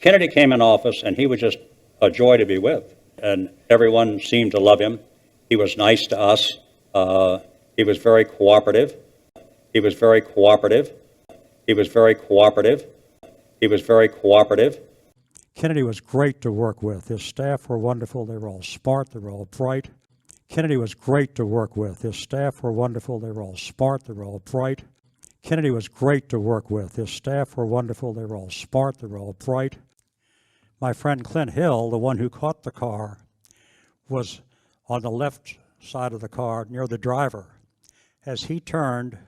Kennedy came in office, and he was just a joy to be with, and everyone seemed to love him. He was nice to us. He was very cooperative. He was very cooperative. He was very cooperative. He was very cooperative. Kennedy was great to work with. His staff were wonderful. They were all smart. They were all bright. Kennedy was great to work with. His staff were wonderful. They were all smart. They were all bright. Kennedy was great to work with. His staff were wonderful. They were all smart. They were all bright. My friend Clint Hill, the one who caught the car, was on the left side of the car near the driver. As he turned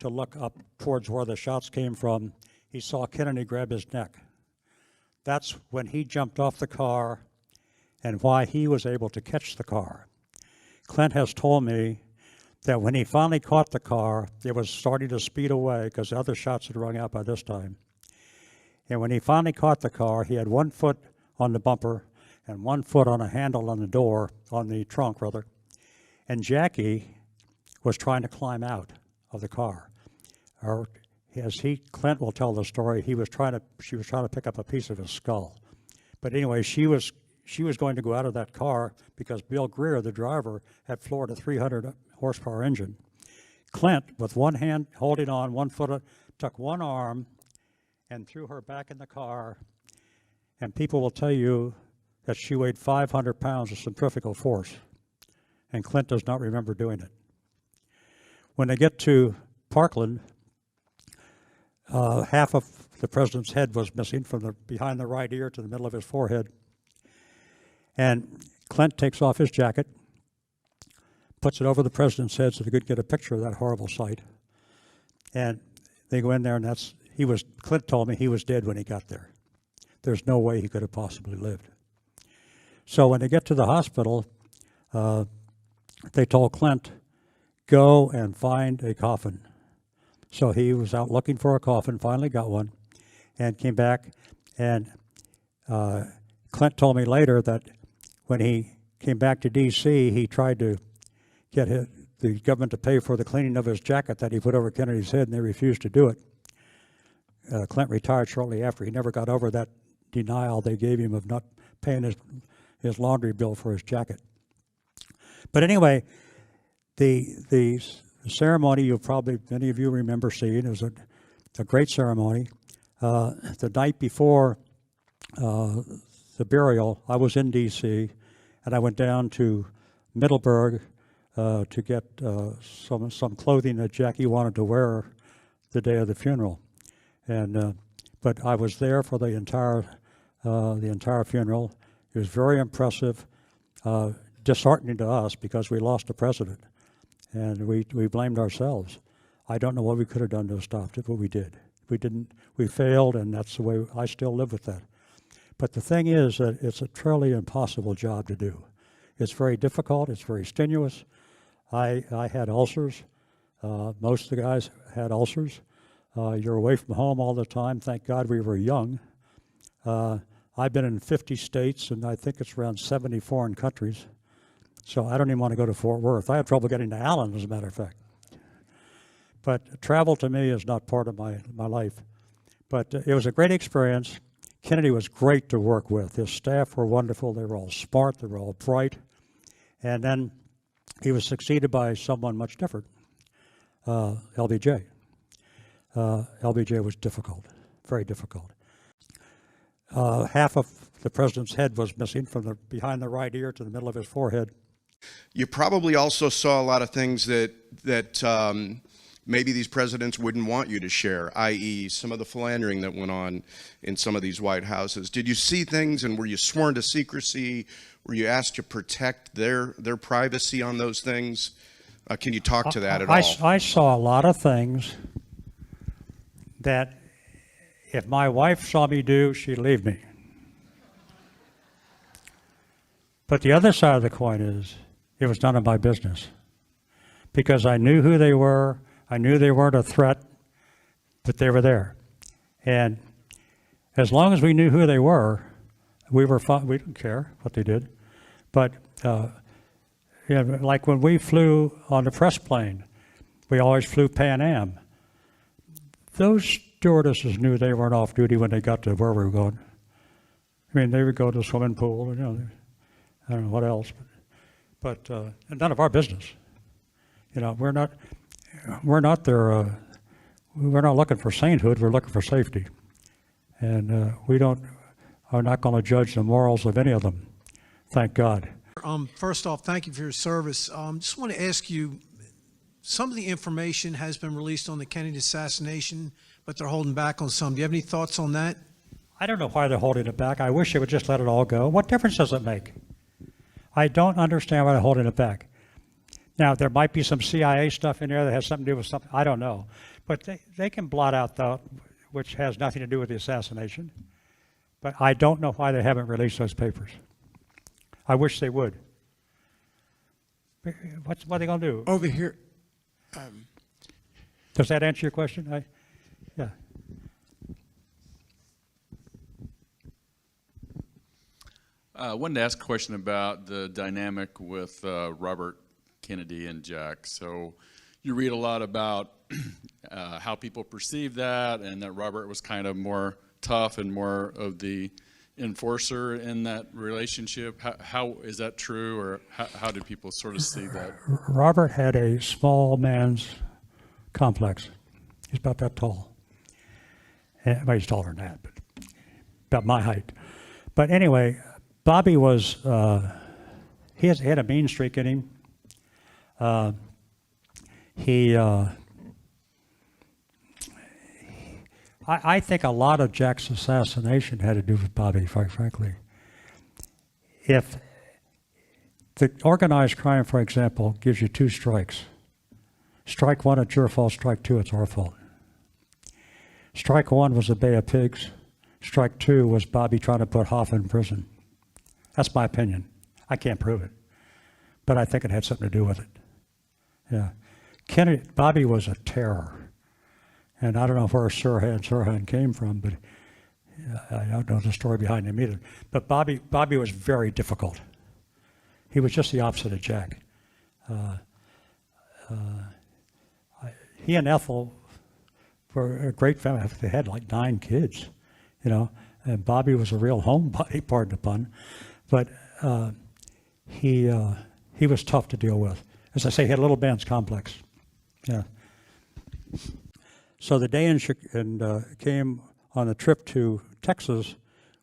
to look up towards where the shots came from, he saw Kennedy grab his neck. That's when he jumped off the car and why he was able to catch the car. Clint has told me that when he finally caught the car, it was starting to speed away because the other shots had rung out by this time. And when he finally caught the car, he had 1 foot on the bumper and 1 foot on a handle on the door, on the trunk rather. And Jackie was trying to climb out of the car. Or Clint will tell the story, she was trying to pick up a piece of his skull. But anyway, she was going to go out of that car because Bill Greer, the driver, had floored a 300 horsepower engine. Clint, with one hand holding on, 1 foot, took one arm and threw her back in the car. And people will tell you that she weighed 500 pounds of centrifugal force. And Clint does not remember doing it. When they get to Parkland, half of the president's head was missing from behind the right ear to the middle of his forehead. And Clint takes off his jacket, puts it over the president's head so they could get a picture of that horrible sight. And they go in there, and Clint told me he was dead when he got there. There's no way he could have possibly lived. So when they get to the hospital, they told Clint, go and find a coffin. So he was out looking for a coffin, finally got one, and came back. And Clint told me later that when he came back to D.C., he tried to get the government to pay for the cleaning of his jacket that he put over Kennedy's head, and they refused to do it. Clint retired shortly after. He never got over that denial they gave him of not paying his laundry bill for his jacket. But anyway, the ceremony many of you remember seeing. It was a great ceremony. The night before the burial, I was in D.C., and I went down to Middleburg to get some clothing that Jackie wanted to wear the day of the funeral. And but I was there for the entire funeral. It was very impressive, disheartening to us because we lost a president, and we blamed ourselves. I don't know what we could have done to have stopped it, but we did. We didn't. We failed, and that's the way I still live with that. But the thing is that it's a truly impossible job to do. It's very difficult. It's very strenuous. I had ulcers. Most of the guys had ulcers. You're away from home all the time. Thank God we were young. I've been in 50 states, and I think it's around 70 foreign countries. So I don't even want to go to Fort Worth. I have trouble getting to Allen, as a matter of fact. But travel to me is not part of my life. But it was a great experience. Kennedy was great to work with. His staff were wonderful. They were all smart. They were all bright. And then he was succeeded by someone much different, LBJ. LBJ was difficult, very difficult. Half of the president's head was missing from behind the right ear to the middle of his forehead. You probably also saw a lot of things that maybe these presidents wouldn't want you to share, i.e. some of the philandering that went on in some of these White Houses. Did you see things, and were you sworn to secrecy? Were you asked to protect their privacy on those things? Can you talk to that at all? I saw a lot of things that if my wife saw me do, she'd leave me. But the other side of the coin is, it was none of my business. Because I knew who they were, I knew they weren't a threat, but they were there. And as long as we knew who they were, we were fine. We didn't care what they did. But like when we flew on the press plane, we always flew Pan Am. Those stewardesses knew they weren't off duty when they got to where we were going. I mean, they would go to the swimming pool, and, I don't know what else, but and none of our business. We're not there. We're not looking for sainthood. We're looking for safety, and we are not going to judge the morals of any of them. Thank God. First off, thank you for your service. Just want to ask you, some of the information has been released on the Kennedy assassination, but they're holding back on some. Do you have any thoughts on that? I don't know why they're holding it back. I wish they would just let it all go. What difference does it make? I don't understand why they're holding it back. Now, there might be some CIA stuff in there that has something to do with something. I don't know. But they can blot out that which has nothing to do with the assassination. But I don't know why they haven't released those papers. I wish they would. What are they going to do? Over here. Does that answer your question? Yeah. I wanted to ask a question about the dynamic with Robert Kennedy and Jack. So you read a lot about how people perceive that, and that Robert was kind of more tough and more of the enforcer in that relationship. How is that true, or how do people sort of see that? Robert had a small man's complex. He's about that tall. Well, he's taller than that, but about my height. But anyway, Bobby was, he had a mean streak in him. I think a lot of Jack's assassination had to do with Bobby, quite frankly. If the organized crime, for example, gives you 2 strikes, strike 1, it's your fault, strike 2, it's our fault. Strike 1 was the Bay of Pigs. Strike 2 was Bobby trying to put Hoffa in prison. That's my opinion. I can't prove it, but I think it had something to do with it. Yeah, Bobby was a terror, and I don't know where Sirhan came from, but I don't know the story behind him either. But Bobby was very difficult. He was just the opposite of Jack. He and Ethel were a great family. They had like 9 kids, and Bobby was a real homebody, pardon the pun. But he was tough to deal with. As I say, he had a little man's complex. Yeah. So the day came on a trip to Texas,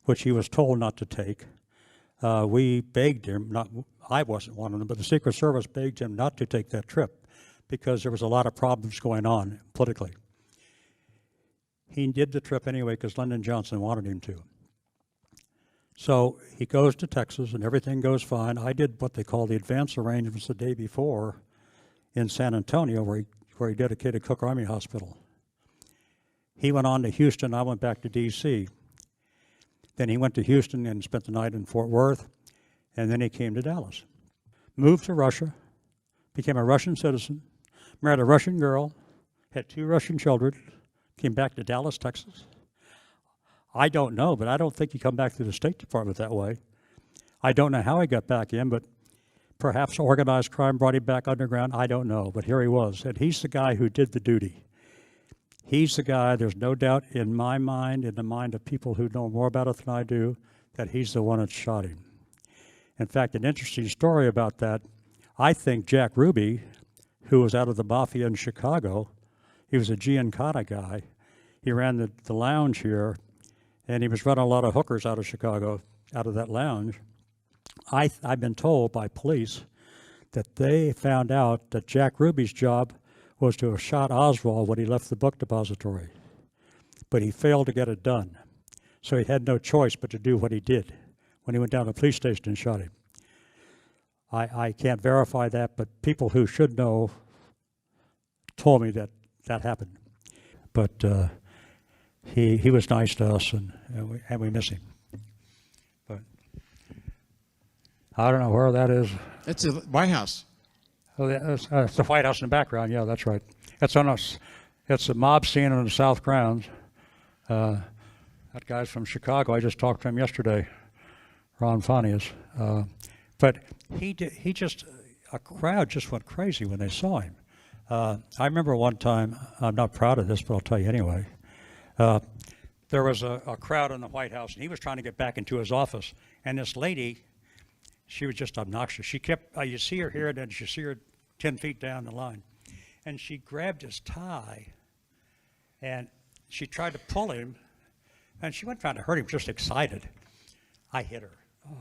which he was told not to take. We begged him, I wasn't one of them, but the Secret Service begged him not to take that trip because there was a lot of problems going on politically. He did the trip anyway because Lyndon Johnson wanted him to. So he goes to Texas and everything goes fine. I did what they call the advance arrangements the day before in San Antonio where he dedicated Cook Army Hospital. He went on to Houston, I went back to D.C. Then he went to Houston and spent the night in Fort Worth, and then he came to Dallas. Moved to Russia, became a Russian citizen, married a Russian girl, had 2 Russian children, came back to Dallas, Texas. I don't know, but I don't think he come back through the State Department that way. I don't know how he got back in, but perhaps organized crime brought him back underground. I don't know, but here he was, and he's the guy who did the duty. He's the guy, there's no doubt in my mind, in the mind of people who know more about it than I do, that he's the one that shot him. In fact, an interesting story about that, I think Jack Ruby, who was out of the Mafia in Chicago, he was a Giancana guy. He ran the lounge here, and he was running a lot of hookers out of Chicago, out of that lounge. I've been told by police that they found out that Jack Ruby's job was to have shot Oswald when he left the book depository. But he failed to get it done. So he had no choice but to do what he did when he went down to the police station and shot him. I can't verify that, but people who should know told me that happened. But he was nice to us, and we miss him. But I don't know where that is. That's the White House. Oh, it's the White House in the background. Yeah, that's right. That's on us. It's a mob scene on the South Grounds. That guy's from Chicago. I just talked to him yesterday. Ron Fanias. But a crowd just went crazy when they saw him. I remember one time, I'm not proud of this, but I'll tell you anyway. there was a crowd in the White House, and he was trying to get back into his office. And this lady, she was just obnoxious. She kept, you see her here, and then you see her 10 feet down the line. And she grabbed his tie, and she tried to pull him, and she wasn't trying to hurt him, just excited. I hit her. Oh.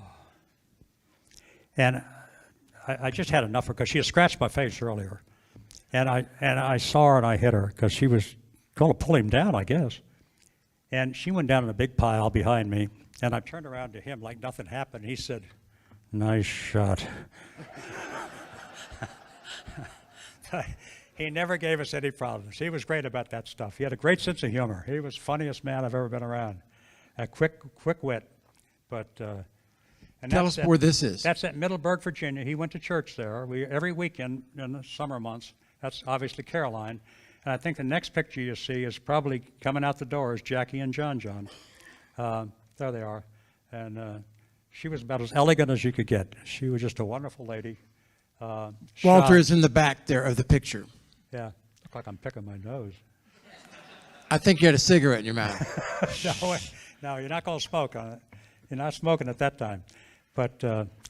And I just had enough of her, because she had scratched my face earlier. And I saw her, and I hit her, because she was going to pull him down, I guess. And she went down in a big pile behind me, and I turned around to him like nothing happened. He said, "Nice shot." He never gave us any problems. He was great about that stuff. He had a great sense of humor. He was the funniest man I've ever been around. A quick wit. But and Tell us where this is. That's at Middleburg, Virginia. He went to church there. Every weekend in the summer months. That's obviously Caroline. And I think the next picture you see is probably coming out the door is Jackie and John. There they are. And she was about as elegant as you could get. She was just a wonderful lady. Walter is in the back there of the picture. Yeah, look like I'm picking my nose. I think you had a cigarette in your mouth. No, you're not going to smoke on it. You're not smoking at that time. But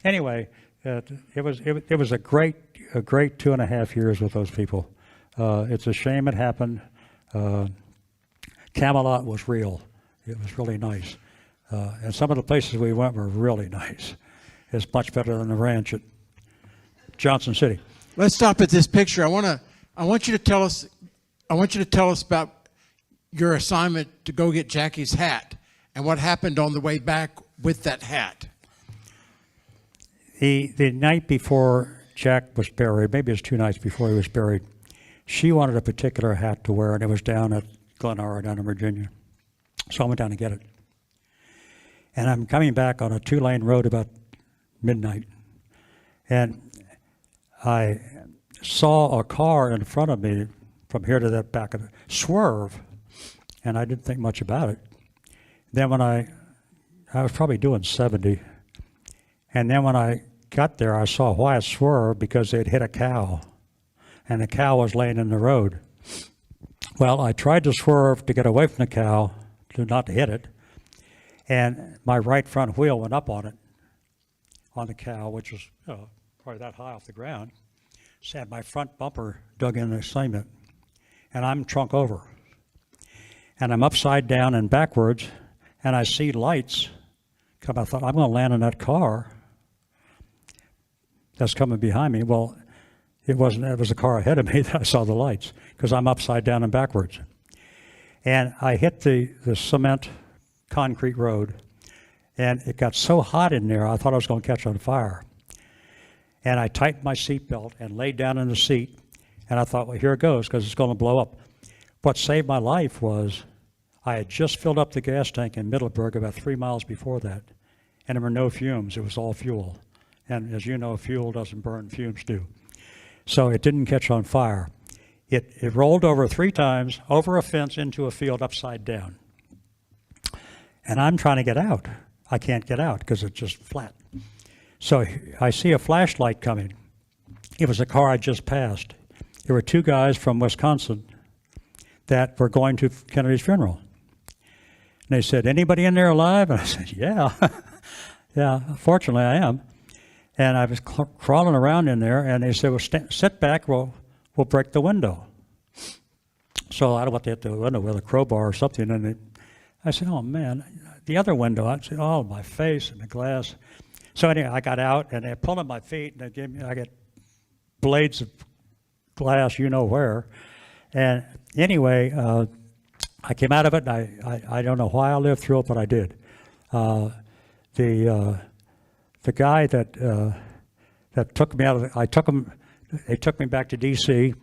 anyway, it was a great 2.5 years with those people. It's a shame it happened. Camelot was real. It was really nice. And some of the places we went were really nice. It's much better than the ranch at Johnson City. Let's stop at this picture. I want you to tell us about your assignment to go get Jackie's hat and what happened on the way back with that hat. The night before Jack was buried, maybe it was 2 nights before he was buried, she wanted a particular hat to wear, and it was down at Glenara, down in Virginia. So I went down to get it. And I'm coming back on a 2-lane road about midnight, and I saw a car in front of me from here to that back of it swerve, and I didn't think much about it. Then when I was probably doing 70, and then when I got there, I saw why it swerved, because they'd hit a cow, and the cow was laying in the road. Well, I tried to swerve to get away from the cow, not to hit it, and my right front wheel went up on it, on the cow, which was probably that high off the ground. So I had my front bumper dug in the cement, and I'm trunk over. And I'm upside down and backwards, and I see lights come. I thought, I'm going to land in that car that's coming behind me. Well, it wasn't. It was a car ahead of me that I saw the lights, because I'm upside down and backwards. And I hit the cement concrete road, and it got so hot in there, I thought I was going to catch on fire. And I tightened my seatbelt and laid down in the seat, and I thought, well, here it goes, because it's going to blow up. What saved my life was I had just filled up the gas tank in Middleburg about 3 miles before that, and there were no fumes. It was all fuel. And as you know, fuel doesn't burn, fumes do. So it didn't catch on fire. It rolled over 3 times, over a fence, into a field, upside down. And I'm trying to get out. I can't get out because it's just flat. So I see a flashlight coming. It was a car I just passed. There were 2 guys from Wisconsin that were going to Kennedy's funeral. And they said, "Anybody in there alive?" And I said, "Yeah." "Yeah, fortunately I am." And I was crawling around in there, and they said, "Well, sit back, we'll break the window." So I don't want to hit the window with a crowbar or something. And I said, "Oh, man, the other window." I said, "Oh, my face and the glass." So anyway, I got out, and they pulled on my feet, and I got blades of glass, you know where. And anyway, I came out of it, and I don't know why I lived through it, but I did. The guy that took me out of they took me back to D.C.,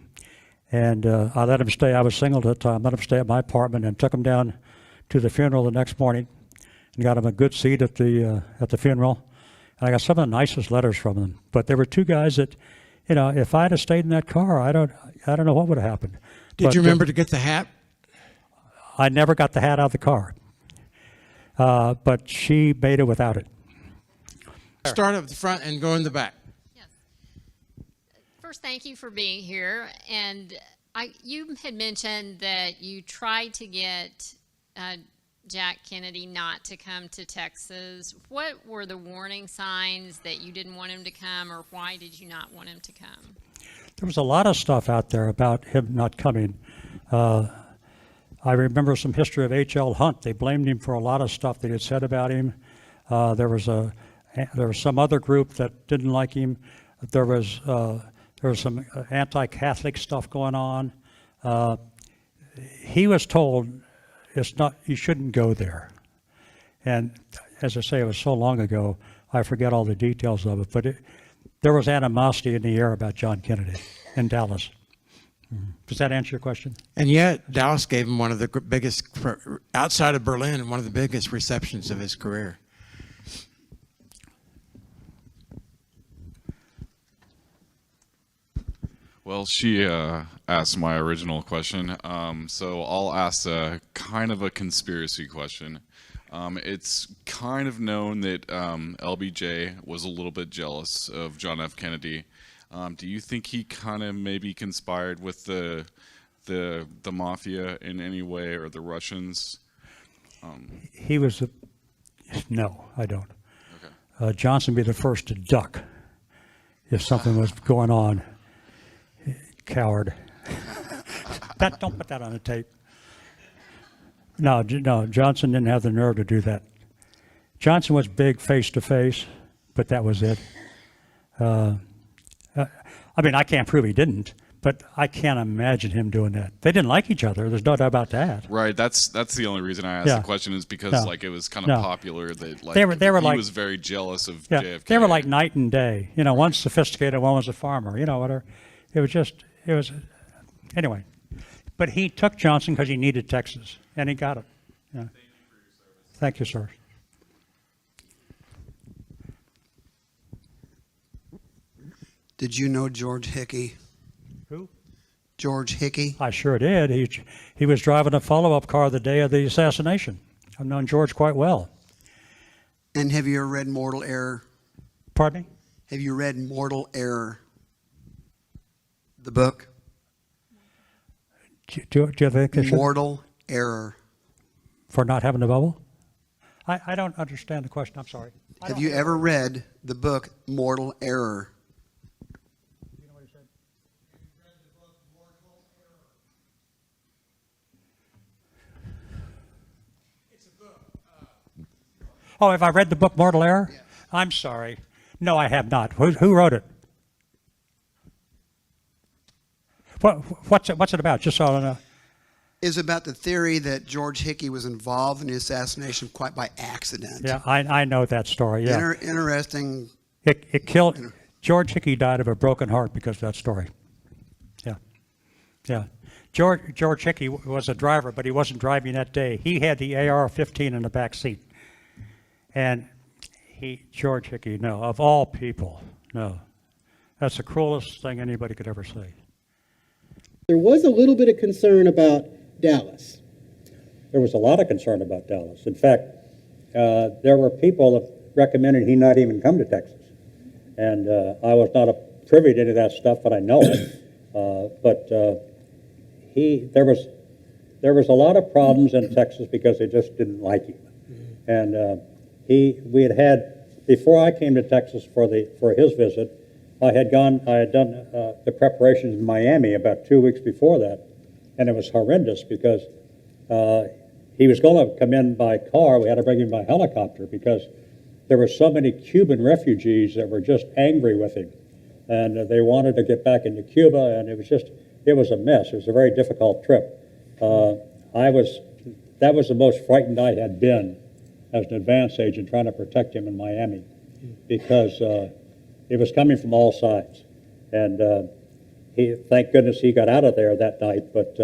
and I let him stay. I was single at the time. Let him stay at my apartment, and took him down to the funeral the next morning, and got him a good seat at the funeral. And I got some of the nicest letters from them. But there were 2 guys that, if I'd have stayed in that car, I don't know what would have happened. Did you remember to get the hat? I never got the hat out of the car. But she made it without it. Start up the front and go in the back. Yes. First, thank you for being here. And you had mentioned that you tried to get Jack Kennedy not to come to Texas? What were the warning signs that you didn't want him to come, or why did you not want him to come? There was a lot of stuff out there about him not coming. I remember some history of H.L. Hunt. They blamed him for a lot of stuff they had said about him. There was some other group that didn't like him. There was some anti-Catholic stuff going on. He was told you shouldn't go there. And as I say, it was so long ago, I forget all the details of it. But there was animosity in the air about John Kennedy in Dallas. Does that answer your question? And yet, Dallas gave him one of the biggest, outside of Berlin, one of the biggest receptions of his career. Well, she asked my original question, so I'll ask a kind of a conspiracy question. It's kind of known that LBJ was a little bit jealous of John F. Kennedy. Do you think he kind of maybe conspired with the mafia in any way, or the Russians? He was no, I don't. Okay. Johnson would be the first to duck if something was going on. Coward. Don't put that on the tape. No, Johnson didn't have the nerve to do that. Johnson was big face to face, but that was it. I mean, I can't prove he didn't, but I can't imagine him doing that. They didn't like each other. There's no doubt about that. Right. That's the only reason I asked Yeah. the question, is because No. like it was kind of No. popular that like They were he like, was very jealous of yeah, JFK. they were like night and day. You know, one's sophisticated, one was a farmer. You know, whatever. It was anyway. But he took Johnson because he needed Texas, and he got it. Yeah. Thank you for your service. Thank you, sir. Did you know George Hickey? Who? George Hickey? I sure did. He was driving a follow-up car the day of the assassination. I've known George quite well. And have you ever read Mortal Error? Pardon me? Have you read Mortal Error? The book? Do you think they should, Mortal Error. for not having a bubble? I don't understand the question. I'm sorry. Have you ever read the book Mortal Error? You know what he said? Oh, have I read the book Mortal Error? Yes. I'm sorry. No, I have not. Who wrote it? What's it about? Just so I know. Is about the theory that George Hickey was involved in the assassination quite by accident. Yeah, I know that story. Yeah, Interesting. it killed. George Hickey died of a broken heart because of that story. Yeah, yeah. George Hickey was a driver, but he wasn't driving that day. He had the AR-15 in the back seat, and George Hickey, no, of all people, no, that's the cruelest thing anybody could ever say. There was a little bit of concern about Dallas. There was a lot of concern about Dallas. In fact, there were people that recommended he not even come to Texas. And I was not privy to any of that stuff, but I know it. But there was a lot of problems in Texas because they just didn't like him. And we had before I came to Texas for his visit, I had done the preparations in Miami about 2 weeks before that, and it was horrendous because he was going to come in by car. We had to bring him by helicopter because there were so many Cuban refugees that were just angry with him, and they wanted to get back into Cuba, and it was a mess. It was a very difficult trip. That was the most frightened I had been as an advance agent trying to protect him in Miami because it was coming from all sides. And thank goodness he got out of there that night, but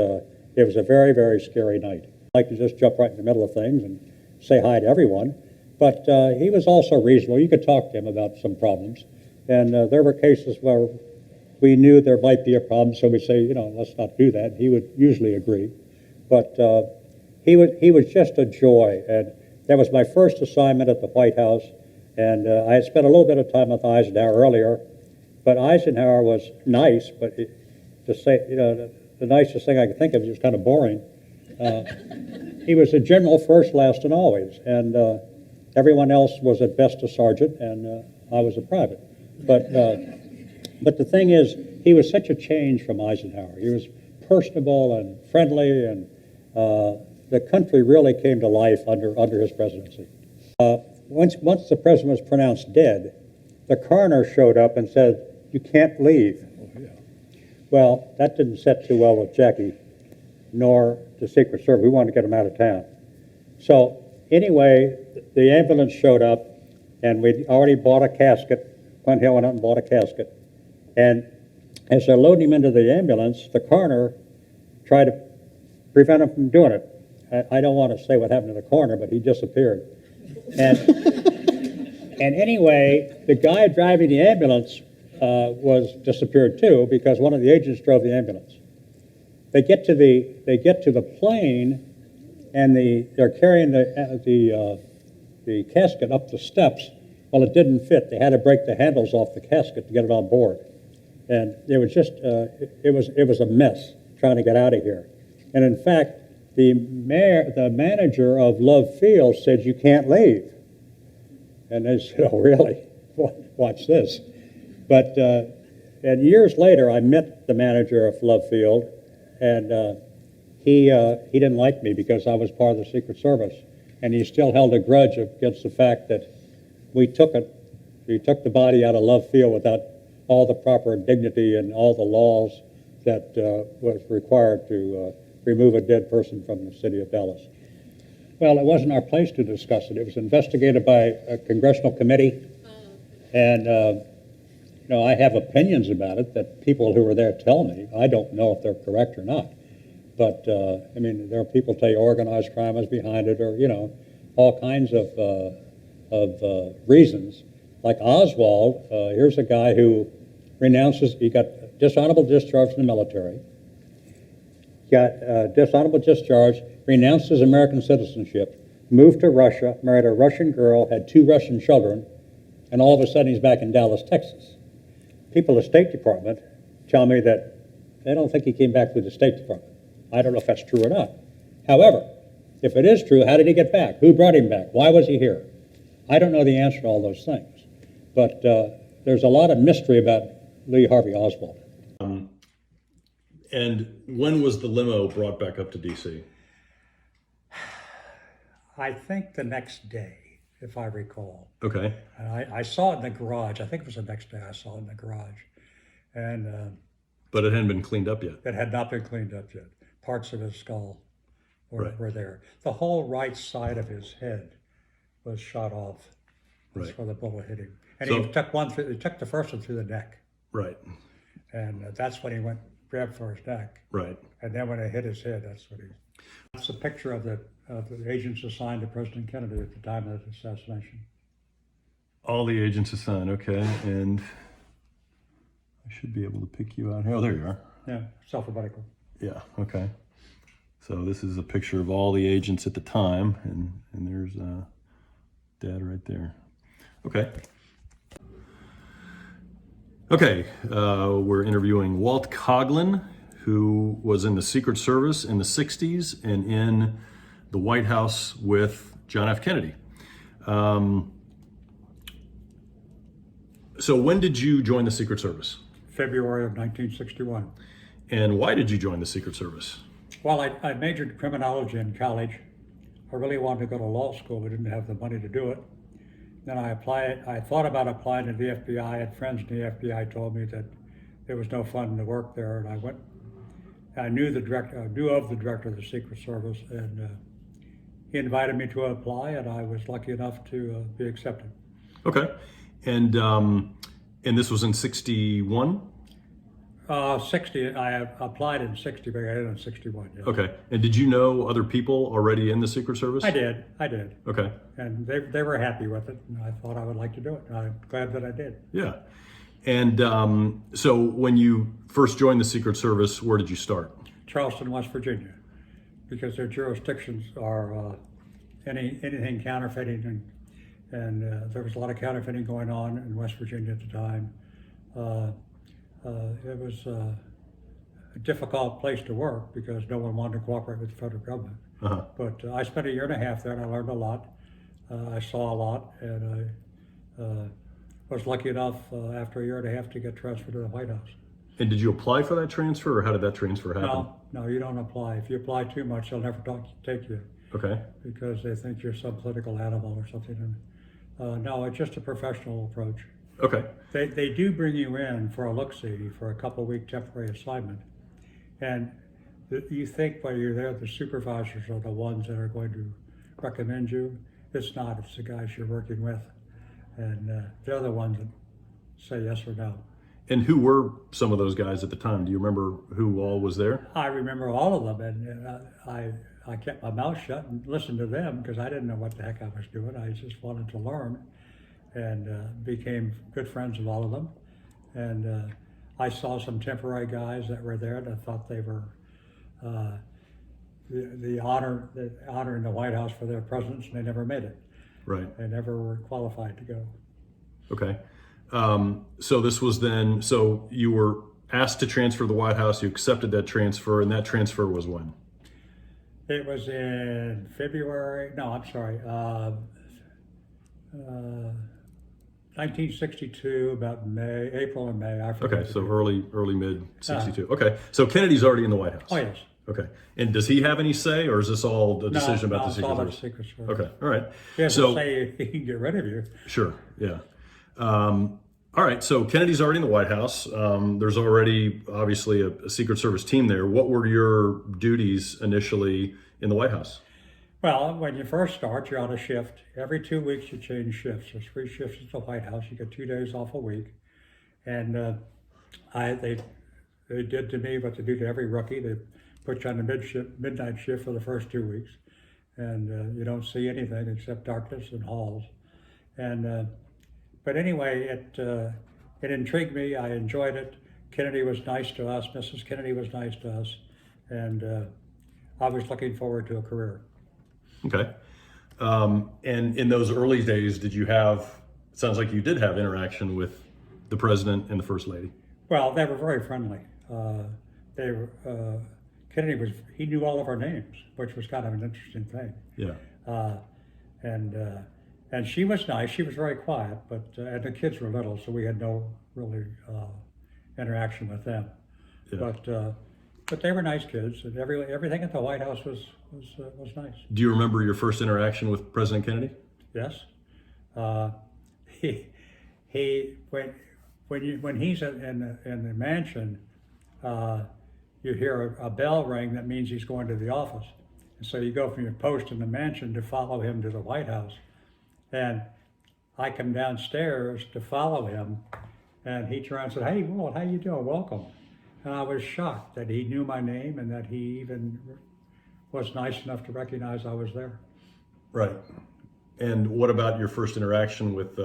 it was a very, very scary night. I like to just jump right in the middle of things and say hi to everyone, but he was also reasonable. You could talk to him about some problems. And there were cases where we knew there might be a problem, so we'd say, let's not do that. He would usually agree. But he was just a joy. And that was my first assignment at the White House. And I had spent a little bit of time with Eisenhower earlier, but Eisenhower was nice, but to say, the nicest thing I could think of, he was kind of boring. He was a general first, last, and always, and everyone else was at best a sergeant, and I was a private. But the thing is, he was such a change from Eisenhower. He was personable and friendly, and the country really came to life under his presidency. Once the president was pronounced dead, the coroner showed up and said, "You can't leave." Well, that didn't set too well with Jackie, nor the Secret Service. We wanted to get him out of town. So anyway, the ambulance showed up, and we'd already bought a casket. Clint Hill went out and bought a casket. And as they're loading him into the ambulance, the coroner tried to prevent him from doing it. I don't want to say what happened to the coroner, but he disappeared. And anyway, the guy driving the ambulance was disappeared too, because one of the agents drove the ambulance. They get to the plane, and they're carrying the casket up the steps. Well, it didn't fit. They had to break the handles off the casket to get it on board, and it was just it was a mess trying to get out of here. And in fact, the manager of Love Field said, "You can't leave." And they said, "Oh, really? Watch this." But and years later, I met the manager of Love Field, and he didn't like me because I was part of the Secret Service, and he still held a grudge against the fact that we took the body out of Love Field without all the proper dignity and all the laws that was required to remove a dead person from the city of Dallas. Well, it wasn't our place to discuss it. It was investigated by a congressional committee, and I have opinions about it that people who were there tell me. I don't know if they're correct or not, but I mean, there are people tell you organized crime is behind it, or all kinds of reasons. Like Oswald, here's a guy who renounces. He got dishonorable discharge from the military. Got dishonorable discharge, renounced his American citizenship, moved to Russia, married a Russian girl, had 2 Russian children, and all of a sudden he's back in Dallas, Texas. People at the State Department tell me that they don't think he came back through the State Department. I don't know if that's true or not. However, if it is true, how did he get back? Who brought him back? Why was he here? I don't know the answer to all those things. But there's a lot of mystery about Lee Harvey Oswald. And when was the limo brought back up to D.C.? I think the next day, if I recall. Okay. And I saw it in the garage. I think it was the next day I saw it in the garage. And but it hadn't been cleaned up yet. it had not been cleaned up yet. Parts of his skull were Right. there. The whole right side of his head was shot off. That's Right. where the bullet hit him. And So- he took the first one through the neck. Right. And that's when he grabbed for his neck. Right. And then when it hit his head, that's a picture of the agents assigned to President Kennedy at the time of the assassination. All the agents assigned. Okay. And I should be able to pick you out here. Oh, there you are. Yeah, self-alphabetical. Yeah. Okay. So this is a picture of all the agents at the time, and there's Dad right there. Okay. Okay, we're interviewing Walt Coughlin, who was in the Secret Service in the 60s and in the White House with John F. Kennedy. So when did you join the Secret Service? February of 1961. And why did you join the Secret Service? Well, I majored in criminology in college. I really wanted to go to law school, but didn't have the money to do it. Then I thought about applying to the FBI, and friends in the FBI told me that there was no fun to work there, and I went. I knew of the director of the Secret Service, and he invited me to apply, and I was lucky enough to be accepted. Okay, and this was in 61? 60. I applied in 60, but I got in 61. Yes. Okay, and did you know other people already in the Secret Service? I did. Okay. And they were happy with it, and I thought I would like to do it, and I'm glad that I did. Yeah. And so when you first joined the Secret Service, where did you start? Charleston, West Virginia, because their jurisdictions are anything counterfeiting, and there was a lot of counterfeiting going on in West Virginia at the time. It was a difficult place to work because no one wanted to cooperate with the federal government. But I spent a year and a half there, and I learned a lot. I saw a lot, and I was lucky enough after a year and a half to get transferred to the White House. And did you apply for that transfer, or how did that transfer happen? No, you don't apply. If you apply too much, they'll never take you. Okay. Because they think you're some political animal or something. And, no, it's just a professional approach. Okay. They do bring you in for a look-see for a couple-week temporary assignment. And you think while you're there, the supervisors are the ones that are going to recommend you. It's not. It's the guys you're working with. And they're the ones that say yes or no. And who were some of those guys at the time? Do you remember who all was there? I remember all of them, and I kept my mouth shut and listened to them because I didn't know what the heck I was doing. I just wanted to learn, and became good friends with all of them. And I saw some temporary guys that were there that thought they were the honor in the White House for their presidents, and they never made it. Right. They never were qualified to go. Okay. So this was then, so you were asked to transfer to the White House, you accepted that transfer, and that transfer was when? It was in February, no, I'm sorry, 1962, about May, April or May, I forget. Okay, so early mid 62. Okay, so Kennedy's already in the White House. Oh, yes. Okay, and does he have any say, or is this all a decision about the it's Secret all about Service? the Secret Service. Okay, all right. He has So to say he can get rid of you. sure, yeah. All right, so Kennedy's already in the White House. There's already obviously a Secret Service team there. What were your duties initially in the White House? Well, when you first start, you're on a shift. Every 2 weeks you change shifts. There's 3 shifts at the White House. You get 2 days off a week. And they did to me what they do to every rookie. They put you on the midnight shift for the first 2 weeks. And you don't see anything except darkness and halls. And but anyway, it intrigued me. I enjoyed it. Kennedy was nice to us. Mrs. Kennedy was nice to us. And I was looking forward to a career. Okay. And in those early days, did you have, it sounds like you did have interaction with the president and the first lady. Well, they were very friendly. Kennedy he knew all of our names, which was kind of an interesting thing. Yeah. And she was nice. She was very quiet, and the kids were little, so we had no really interaction with them. Yeah. But they were nice kids, and everything at the White House was nice. Do you remember your first interaction with President Kennedy? Yes. When he's in the mansion, you hear a bell ring that means he's going to the office, and so you go from your post in the mansion to follow him to the White House. And I come downstairs to follow him, and he turns and said, "Hey, Walt, how you doing? Welcome." And I was shocked that he knew my name and that he even was nice enough to recognize I was there. Right. And what about your first interaction with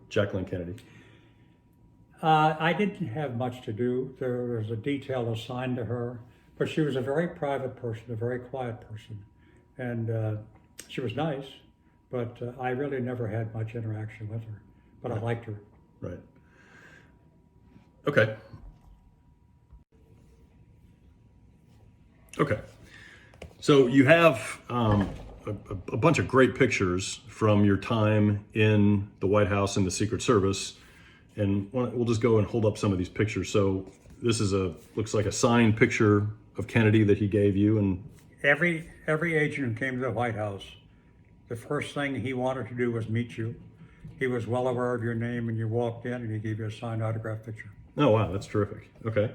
Jacqueline Kennedy? I didn't have much to do. There was a detail assigned to her, but she was a very private person, a very quiet person. And she was nice, but I really never had much interaction with her, but I liked her. Right. Okay. Okay. So you have a bunch of great pictures from your time in the White House and the Secret Service. And we'll just go and hold up some of these pictures. So this is looks like a signed picture of Kennedy that he gave you. And Every agent who came to the White House, the first thing he wanted to do was meet you. He was well aware of your name, and you walked in and he gave you a signed autograph picture. oh, wow, that's terrific. Okay.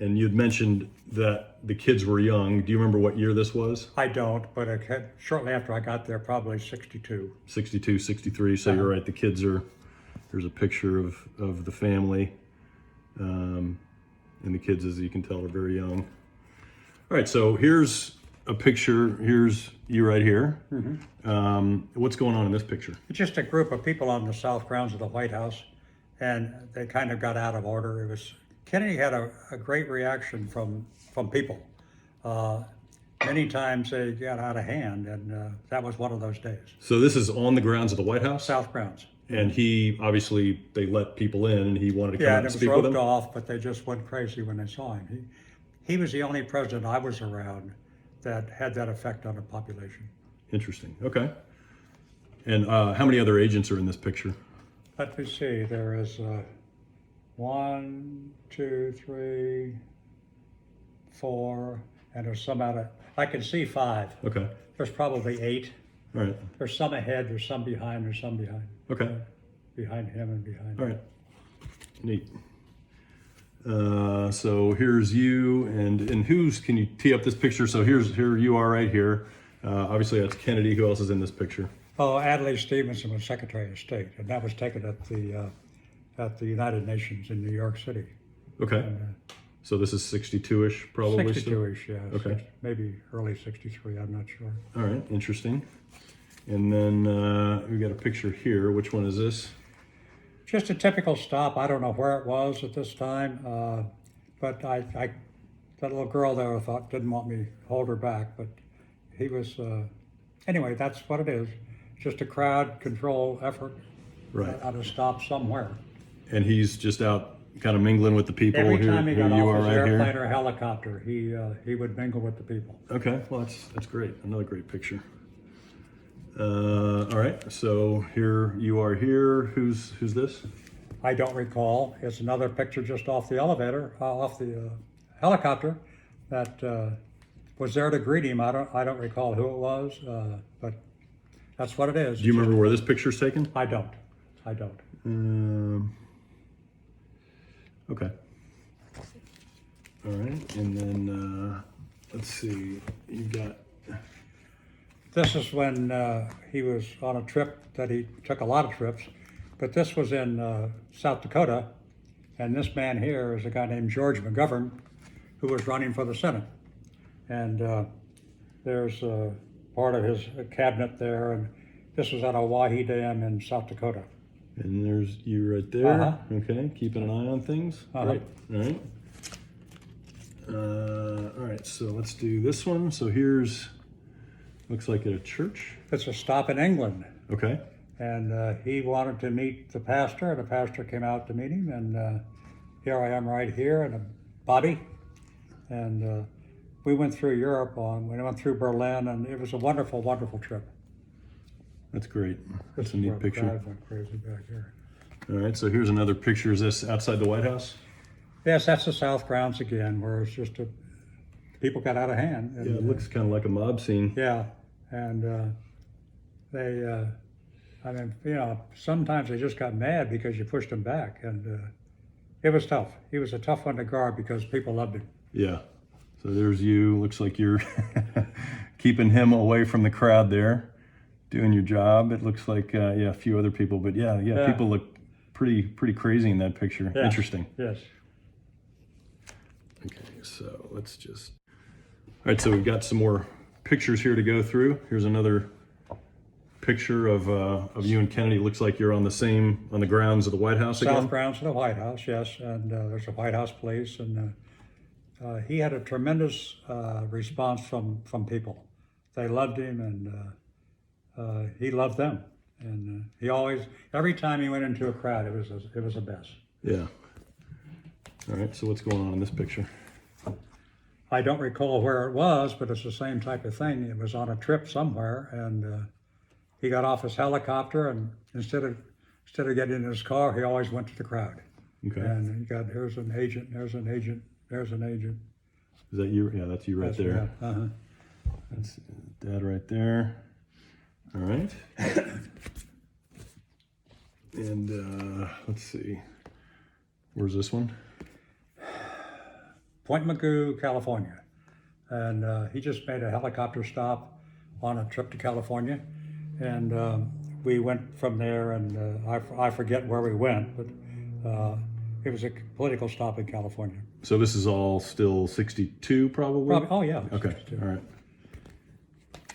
And you'd mentioned that the kids were young. Do you remember what year this was? I don't, but shortly after I got there, probably 62. 62, 63. So you're right. The kids there's a picture of the family. And the kids, as you can tell, are very young. All right. So here's a picture. Here's you right here. Mm-hmm. What's going on in this picture? It's just a group of people on the south grounds of the White House, and they kind of got out of order. Kennedy had a great reaction from people. many times they got out of hand, and that was one of those days. So this is on the grounds of the White House? South grounds. And he, obviously, they let people in and he wanted to come Yeah, out and and it was speak with roped them? off, but they just went crazy when they saw him. He was the only president I was around that had that effect on the population. Interesting, okay. And how many other agents are in this picture? Let me see, there is 1, 2, 3, 4, and there's some out of, I can see 5. Okay, There's probably 8. all right, There's some ahead, there's some behind, there's some behind. okay, Behind him and behind all him. right. Neat. So here's you, and who's, can you tee up this picture? So here you are right here. Obviously that's Kennedy. Who else is in this picture? Oh, Adlai Stevenson was Secretary of State, and that was taken at the United Nations in New York City. Okay. So this is 62-ish, probably. 62-ish, yeah. Okay. Maybe early 63, I'm not sure. All right, interesting. And then we got a picture here. Which one is this? Just a typical stop. I don't know where it was at this time, but that little girl there didn't want me to hold her back, but he was, anyway, that's what it is. Just a crowd control effort Right. at a stop somewhere. And he's just out kind of mingling with the people. Every here, time he here got you off are his right airplane here. or helicopter, he would mingle with the people. Okay, well that's great. Another great picture. All right, so here you are here. Who's this? I don't recall. It's another picture just off the elevator, off the helicopter that was there to greet him. I don't recall who it was, but that's what it is. Do you remember where this picture's taken? I don't. Okay. All right, and then let's see. You got. This is when he was on a trip that he took a lot of trips, but this was in South Dakota, and this man here is a guy named George McGovern, who was running for the Senate. And there's part of his cabinet there, and this was at Owyhee Dam in South Dakota. And there's you right there. Uh-huh. Okay, keeping an eye on things. Uh-huh. Great. All right. All right, so let's do this one. So here's, looks like at a church. It's a stop in England, Okay. and he wanted to meet the pastor, and the pastor came out to meet him, and here I am right here in a body, and we went through Europe, we went through Berlin, and it was a wonderful, wonderful trip. That's great. That's a Where neat the picture. crowd went crazy back here. All right, so here's another picture. Is this outside the White House? Yes, that's the South grounds again, where it's just people got out of hand. And, Yeah, it looks kind of like a mob scene. yeah, and they, I mean, sometimes they just got mad because you pushed them back, and it was tough. He was a tough one to guard because people loved him. Yeah. So there's you. Looks like you're keeping him away from the crowd there, doing your job. It looks like a few other people, but yeah, people look pretty crazy in that picture. Yeah. Interesting. Yes. Okay, so let's just. All right, so we've got some more pictures here to go through. Here's another picture of you and Kennedy. Looks like you're on the grounds of the White House again. South grounds of the White House, yes, and there's a White House police, and he had a tremendous response from people. They loved him, and he loved them, and he always, every time he went into a crowd, it was the best. Yeah. All right, so what's going on in this picture? I don't recall where it was, but it's the same type of thing. It was on a trip somewhere, and he got off his helicopter, and instead of getting in his car, he always went to the crowd. Okay. And he got, here's an agent, there's an agent, there's an agent. Is that you? Yeah, that's you right That's there. right. Uh-huh. That's Dad right there. All right. And let's see. Where's this one? Point Mugu, California. And he just made a helicopter stop on a trip to California. And we went from there, and I forget where we went, but it was a political stop in California. So this is all still 62 probably? Oh, yeah. Okay, 62. all right.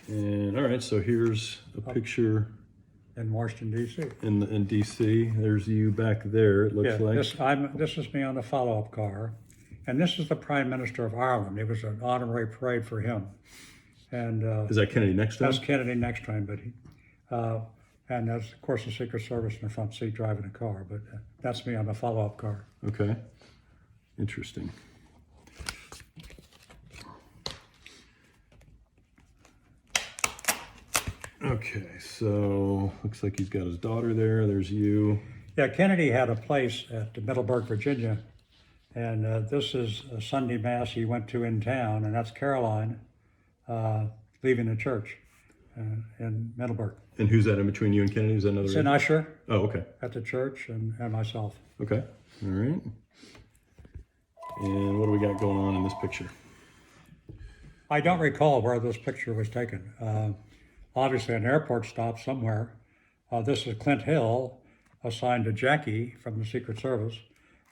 And all right, so here's a picture In Washington, D.C. in D.C. There's you back there, it looks like. This is me on the follow-up car. And this is the Prime Minister of Ireland. It was an honorary parade for him. And Is that Kennedy next to that's him? Kennedy next to him, but and that's of course the Secret Service in the front seat driving a car. But that's me on the follow-up car. Okay. Interesting. Okay, so looks like he's got his daughter there. There's you. Yeah, Kennedy had a place at Middleburg, Virginia, and this is a Sunday Mass he went to in town, and that's Caroline leaving the church in Middleburg. And who's that in between you and Kennedy? Is that another? It's an usher Oh, okay. at the church and myself. Okay. All right. And what do we got going on in this picture? I don't recall where this picture was taken. Obviously, an airport stop somewhere. This is Clint Hill, assigned to Jackie from the Secret Service,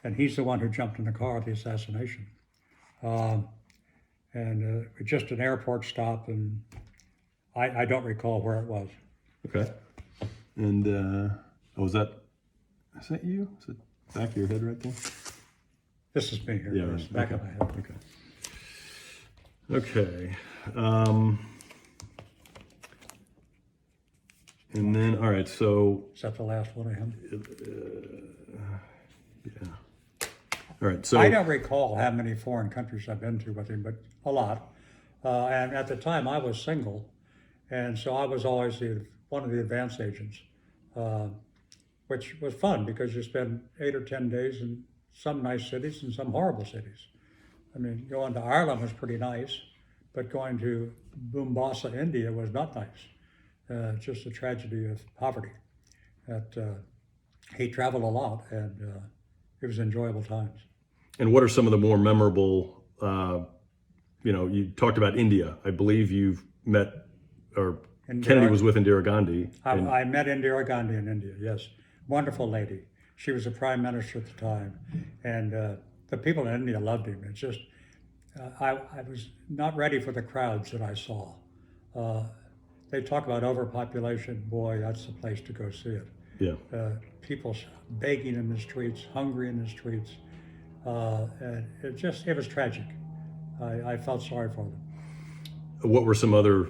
and he's the one who jumped in the car at the assassination. Just an airport stop, and I don't recall where it was. Okay. And is that you? Is it back of your head right there? This is me here. Yeah, Yes, right. back Okay. of my head. Okay. And then, all right, so, Is that the last one of him? yeah. All right, so. I don't recall how many foreign countries I've been to with him, but a lot. And at the time, I was single, and so I was always one of the advance agents, which was fun because you spend 8 or 10 days in some nice cities and some horrible cities. I mean, going to Ireland was pretty nice, but going to Mombasa, India was not nice. Just a tragedy of poverty. He traveled a lot, and it was enjoyable times. And what are some of the more memorable, you talked about India. I believe you've met, or Kennedy was with Indira Gandhi. I met Indira Gandhi in India, yes. Wonderful lady. She was the prime minister at the time. And the people in India loved him. It's just, I was not ready for the crowds that I saw. They talk about overpopulation. Boy, that's the place to go see it. Yeah. People begging in the streets, hungry in the streets. And it was tragic. I felt sorry for them. What were some other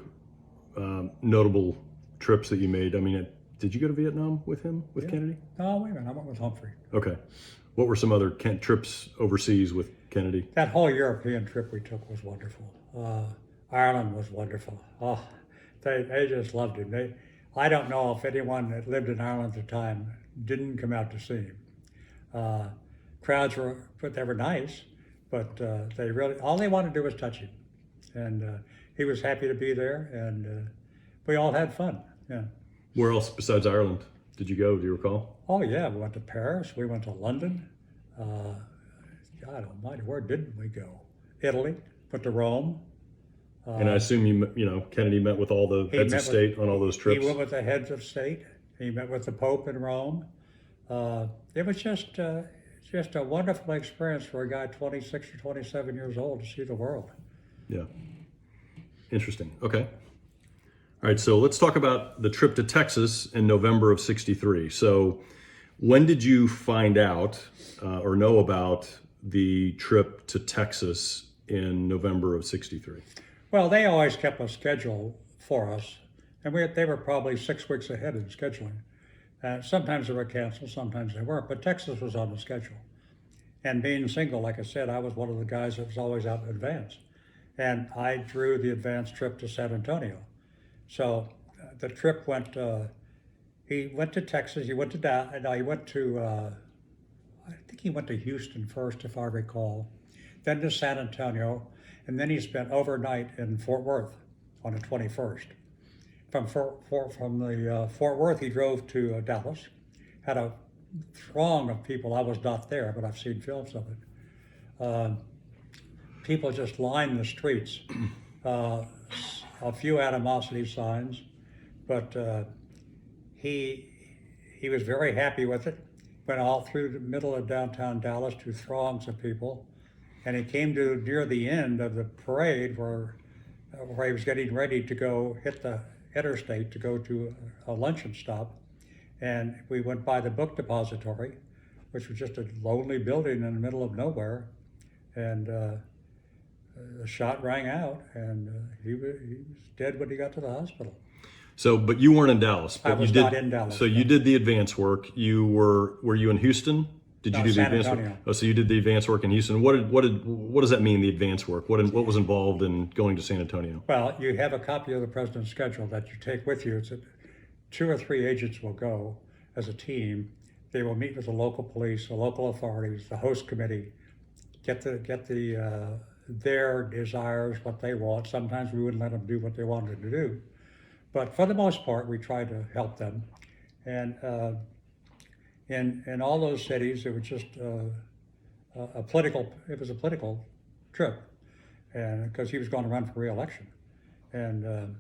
notable trips that you made? I mean, did you go to Vietnam with him, with Kennedy? No, wait a minute, I went with Humphrey. Okay. What were some other trips overseas with Kennedy? That whole European trip we took was wonderful. Ireland was wonderful. Oh, they just loved him. I don't know if anyone that lived in Ireland at the time didn't come out to see him. Crowds were nice, but all they wanted to do was touch him. And he was happy to be there, and we all had fun, yeah. Where else besides Ireland did you go? Do you recall? Oh yeah, we went to Paris, we went to London. God almighty, where didn't we go? Italy, went to Rome. And I assume Kennedy met with all the heads of state on all those trips. He went with the heads of state. He met with the Pope in Rome. It was just a wonderful experience for a guy 26 or 27 years old to see the world. Yeah. Interesting. Okay. All right. So let's talk about the trip to Texas in November of '63. So when did you find out or know about the trip to Texas in November of '63? Well, they always kept a schedule for us, and they were probably 6 weeks ahead in scheduling. Sometimes they were canceled, sometimes they weren't, but Texas was on the schedule. And being single, like I said, I was one of the guys that was always out in advance. And I drew the advance trip to San Antonio. So the trip he went to Texas, he went to I think he went to Houston first, if I recall, then to San Antonio, and then he spent overnight in Fort Worth on the 21st. From the Fort Worth, he drove to Dallas, had a throng of people. I was not there, but I've seen films of it. People just lined the streets. A few animosity signs, but he was very happy with it. Went all through the middle of downtown Dallas to throngs of people, and he came to near the end of the parade where he was getting ready to go hit the interstate to go to a luncheon stop, and we went by the book depository, which was just a lonely building in the middle of nowhere, and the shot rang out, and he was dead when he got to the hospital. So, but you weren't in Dallas. But I was you did, not in Dallas, So you no. did the advance work. Were you in Houston? Did you No, do the San advance Antonio. work? Oh, so you did the advance work in Houston. What does that mean? The advance work. What was involved in going to San Antonio? Well, you have a copy of the president's schedule that you take with you. It's 2 or 3 agents will go as a team. They will meet with the local police, the local authorities, the host committee, get their desires, what they want. Sometimes we wouldn't let them do what they wanted to do, but for the most part, we tried to help them. And in all those cities, it was just a political. It was a political trip, and because he was going to run for re-election, and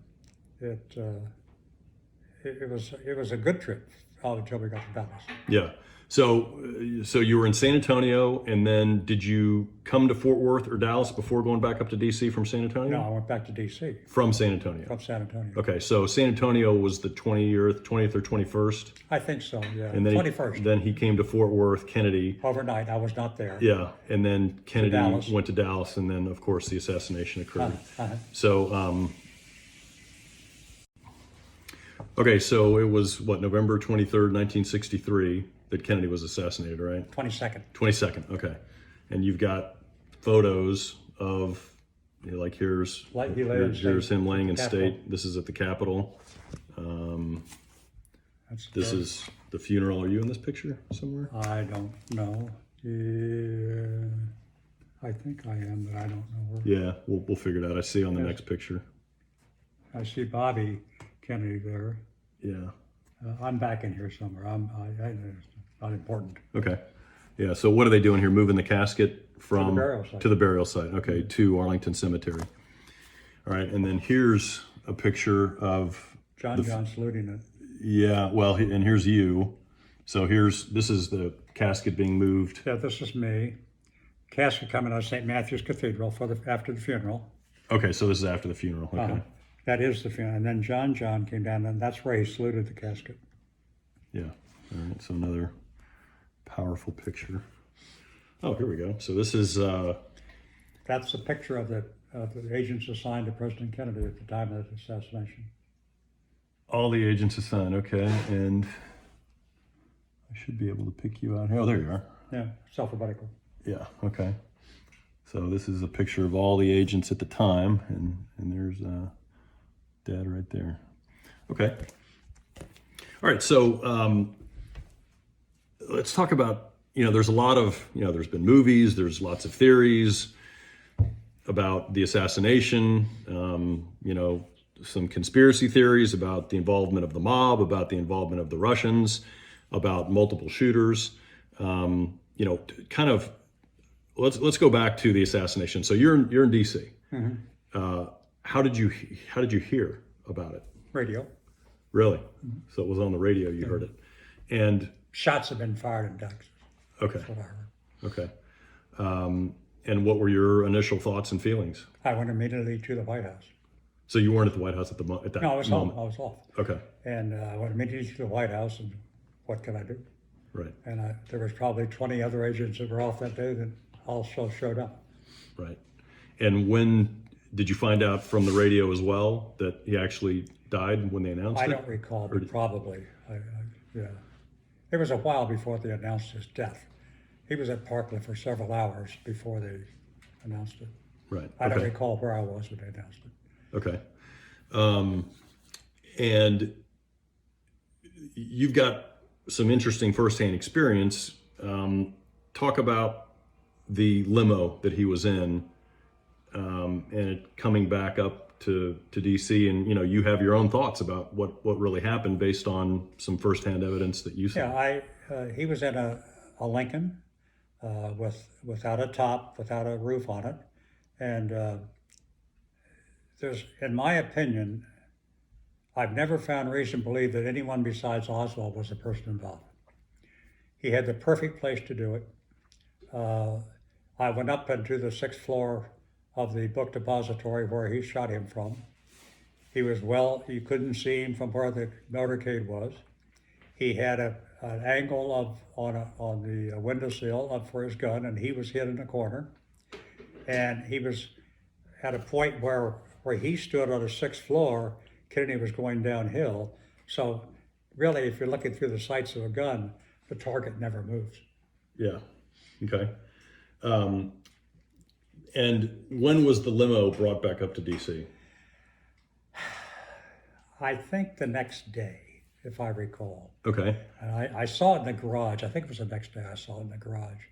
it was a good trip until we got to Dallas. Yeah. So you were in San Antonio, and then did you come to Fort Worth or Dallas before going back up to DC from San Antonio? No, I went back to D.C. From San Antonio. From San Antonio. Okay, so San Antonio was the 20th or 21st, I think so. Yeah. and then 21st. then he came to Fort Worth, Kennedy. Overnight, I was not there. Yeah, and then Kennedy Dallas. went to Dallas, and then of course the assassination occurred. Uh-huh. So, okay, so it was what, November 23rd, 1963, that Kennedy was assassinated, right? 22nd. 22nd, okay. And you've got photos of, like here's Like he lay in here's state. him laying in Capitol. state. This is at the Capitol. That's This very- is the funeral. Are you in this picture somewhere? I don't know. I think I am, but I don't know where. Yeah, we'll figure it out. I see on the Yes. next picture. I see Bobby Kennedy there. Yeah. I'm back in here somewhere. It's not important. Okay. Yeah. So what are they doing here? Moving the casket from burial site. to the burial site. Okay, to Arlington Cemetery. All right, and then here's a picture of John saluting it. yeah. Well, and here's you. So this is the casket being moved. Yeah, this is me. Casket coming out of St. Matthew's Cathedral after the funeral. Okay, so this is after the funeral. Okay. Uh-huh. That is the funeral. And then John came down, and that's where he saluted the casket. Yeah. All right. So another powerful picture. Oh, here we go. So this is. That's a picture of the agents assigned to President Kennedy at the time of the assassination. All the agents assigned, okay, and I should be able to pick you out here. Oh, there you are. Yeah, self-alphabetical. Yeah, okay. So this is a picture of all the agents at the time, and there's Dad right there. Okay. All right, so let's talk about, there's a lot of, there's been movies, there's lots of theories about the assassination, some conspiracy theories about the involvement of the mob, about the involvement of the Russians, about multiple shooters. Kind of, let's go back to the assassination. So you're in D.C. Mm-hmm. How did you hear about it? Radio. Really? So it was on the radio. You heard it, and Shots have been fired in Texas. okay, That's what I heard. okay. And what were your initial thoughts and feelings? I went immediately to the White House. So you weren't at the White House at that No, I was moment. home. I was off. Okay, And I went immediately to the White House, and what can I do? right, And there was probably 20 other agents that were off that day that also showed up. right. And when did you find out from the radio as well that he actually died when they announced it? I don't recall, but probably. Yeah. It was a while before they announced his death. He was at Parkland for several hours before they announced it. Right. I don't okay. recall where I was when they announced it. Okay. And you've got some interesting firsthand experience. Talk about the limo that he was in, and it coming back up to DC, and you have your own thoughts about what really happened based on some firsthand evidence that you saw. Yeah, he was in a Lincoln without a top, without a roof on it, and there's, in my opinion, I've never found reason to believe that anyone besides Oswald was the person involved. He had the perfect place to do it. I went up into the 6th floor of the book depository where he shot him from. He was you couldn't see him from where the motorcade was. He had an angle on the windowsill up for his gun, and he was hid in a corner. And he was at a point where he stood on the 6th floor, Kennedy was going downhill. So really, if you're looking through the sights of a gun, the target never moves. Yeah. Okay. And when was the limo brought back up to DC? I think the next day, if I recall. Okay. And I saw it in the garage. I think it was the next day I saw it in the garage.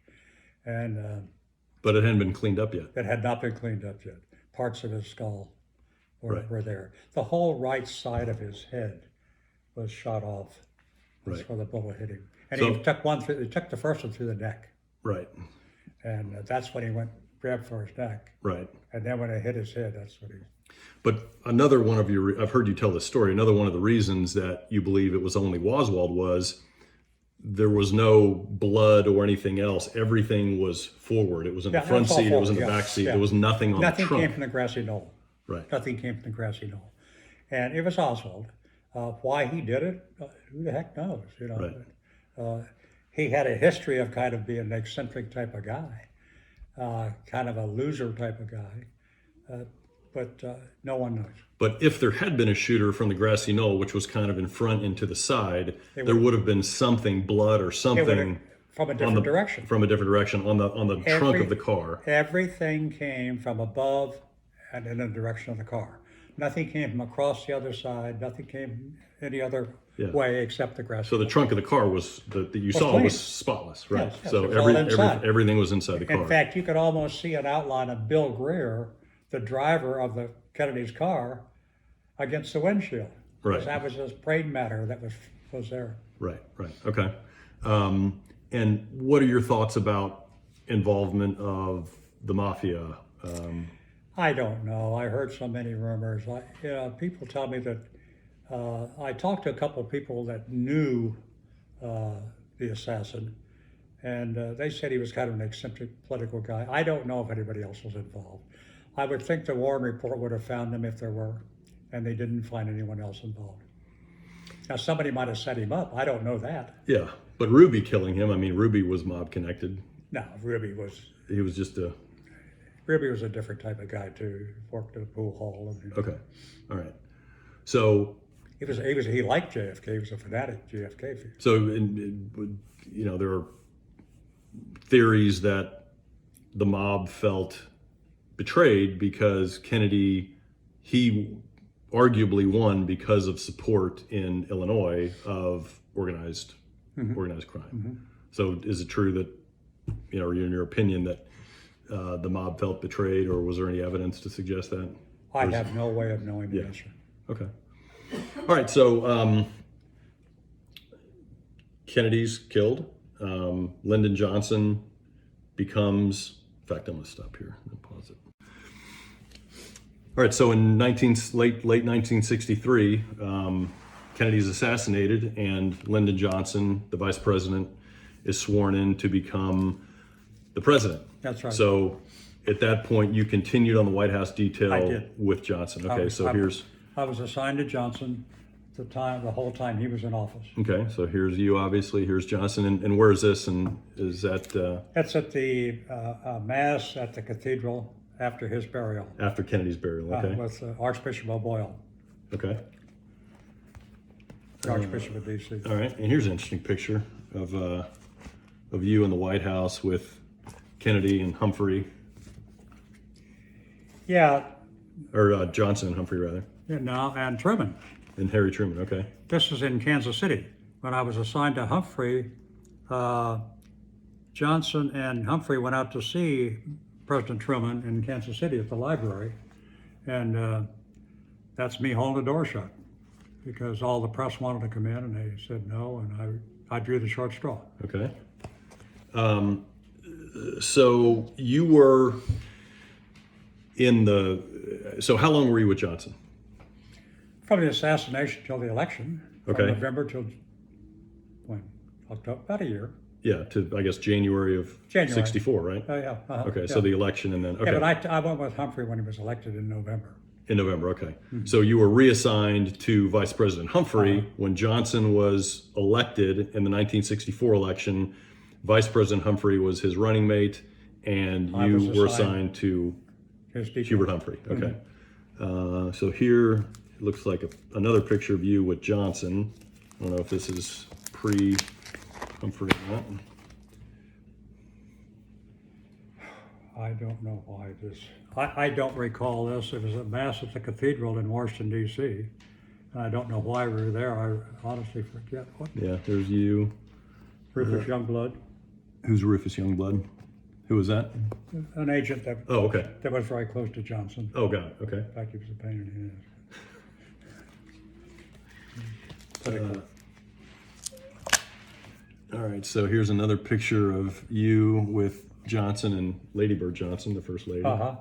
And But it hadn't been cleaned up yet. it had not been cleaned up yet. Parts of his skull Right. were there. The whole right side of his head was shot off. That's Right. where the bullet hit him. And So- he took the first one through the neck. Right. And that's when he grabbed for his neck. Right. And then when it hit his head, that's when he. But another one of your, I've heard you tell this story, another one of the reasons that you believe it was only Oswald was there was no blood or anything else. Everything was forward. It was in the front that's all seat, it was in the forward, back seat, yeah. there was nothing on Nothing the trunk. came from the grassy knoll. Right. Nothing came from the grassy knoll. And it was Oswald. Why he did it, who the heck knows, you know. Right. He had a history of kind of being an eccentric type of guy, kind of a loser type of guy, but no one knows. But if there had been a shooter from the grassy knoll, which was kind of in front and to the side, there would have been something, blood or something From a on different the direction. from a different direction on the trunk of the car. Everything came from above and in the direction of the car. Nothing came from across the other side. Nothing came any other way except the grassy So the knoll. trunk of the car was that you saw clean. was spotless, right? Yes, So it was all inside. everything was inside the car. In fact, you could almost see an outline of Bill Greer, the driver of the Kennedy's car, against the windshield. Right. Because that was his brain matter that was there. Right. Okay. And what are your thoughts about involvement of the mafia? I don't know. I heard so many rumors. People tell me that I talked to a couple of people that knew the assassin, and they said he was kind of an eccentric political guy. I don't know if anybody else was involved. I would think the Warren Report would have found him if there were, and they didn't find anyone else involved. Now, somebody might have set him up. I don't know that. Yeah, but Ruby killing him. I mean, Ruby was mob connected. No, Ruby was just a. Ruby was a different type of guy too. He worked at a pool hall. And, Okay, all right. So he liked JFK. He was a fanatic JFK fan. So, there are theories that the mob felt betrayed because Kennedy, he arguably won because of support in Illinois of organized crime. So is it true that, or in your opinion, that the mob felt betrayed, or was there any evidence to suggest that? I have no way of knowing the answer. Okay. All right. So Kennedy's killed. Lyndon Johnson becomes. In fact, I'm going to stop here and pause it. All right. So in late 1963, Kennedy's assassinated, and Lyndon Johnson, the vice president, is sworn in to become the president. That's right. So at that point, you continued on the White House detail I did. with Johnson. Okay. I was assigned to Johnson the whole time he was in office. Okay, so here's you, obviously. Here's Johnson, and where is this? And is that That's at the mass at the cathedral after his burial. after Kennedy's burial? Okay, With Archbishop O'Boyle, okay, the Archbishop of D.C. all right. And here's an interesting picture of you in the White House with Kennedy and Humphrey, Yeah, or Johnson and Humphrey rather, and Truman. and Harry Truman. Okay, This was in Kansas City. When I was assigned to Humphrey, Johnson and Humphrey went out to see President Truman in Kansas City at the library. And that's me holding the door shut because all the press wanted to come in and they said no, and I drew the short straw. okay. So you were so how long were you with Johnson? From the assassination till the election. From Okay. November till when? October, about a year. Yeah, to I guess January of January. 64, right? Yeah. Okay, yeah. so the election and then, okay. Yeah, but I went with Humphrey when he was elected in November. In November, okay. So you were reassigned to Vice President Humphrey when Johnson was elected in the 1964 election. Vice President Humphrey was his running mate, and I you was were assigned- assigned to His detail. Hubert Humphrey, okay. So here, it looks like another picture of you with Johnson. I don't know if this is pre-Humphrey or not. I don't know why this, I don't recall this. It was a mass at the cathedral in Washington, D.C. And I don't know why we were there. I honestly forget. What? Yeah, there's you. Rufus Youngblood, Who's Rufus Youngblood? Who was that? an agent that, Oh, okay. that was very close to Johnson. Oh, got it, okay. In fact, he was a pain in the ass. Pretty cool. All right, so here's another picture of you with Johnson and Lady Bird Johnson, the first lady. Uh-huh.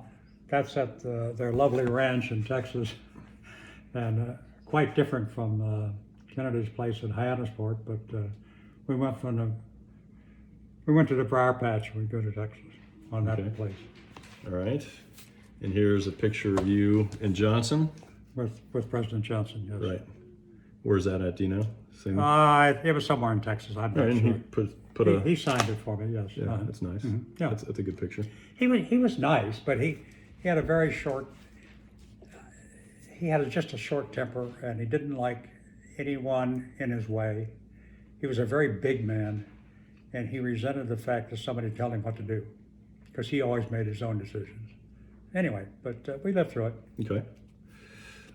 That's at their lovely ranch in Texas, and quite different from Kennedy's place in Hyannisport. But we went to the Briar Patch when we go to Texas on that Okay. place All right, and here's a picture of you and Johnson. with President Johnson. Yes. Right. Where's that at? Do you know? Same. It was somewhere in Texas. I'm All not right, and he sure. put a. He signed it for me. Yes. Yeah, Uh-huh. that's nice. Yeah. That's a good picture. He was nice, but he had a very short. He had just a short temper, and he didn't like anyone in his way. He was a very big man, and he resented the fact that somebody told him what to do, because he always made his own decisions. Anyway, but we lived through it. Okay.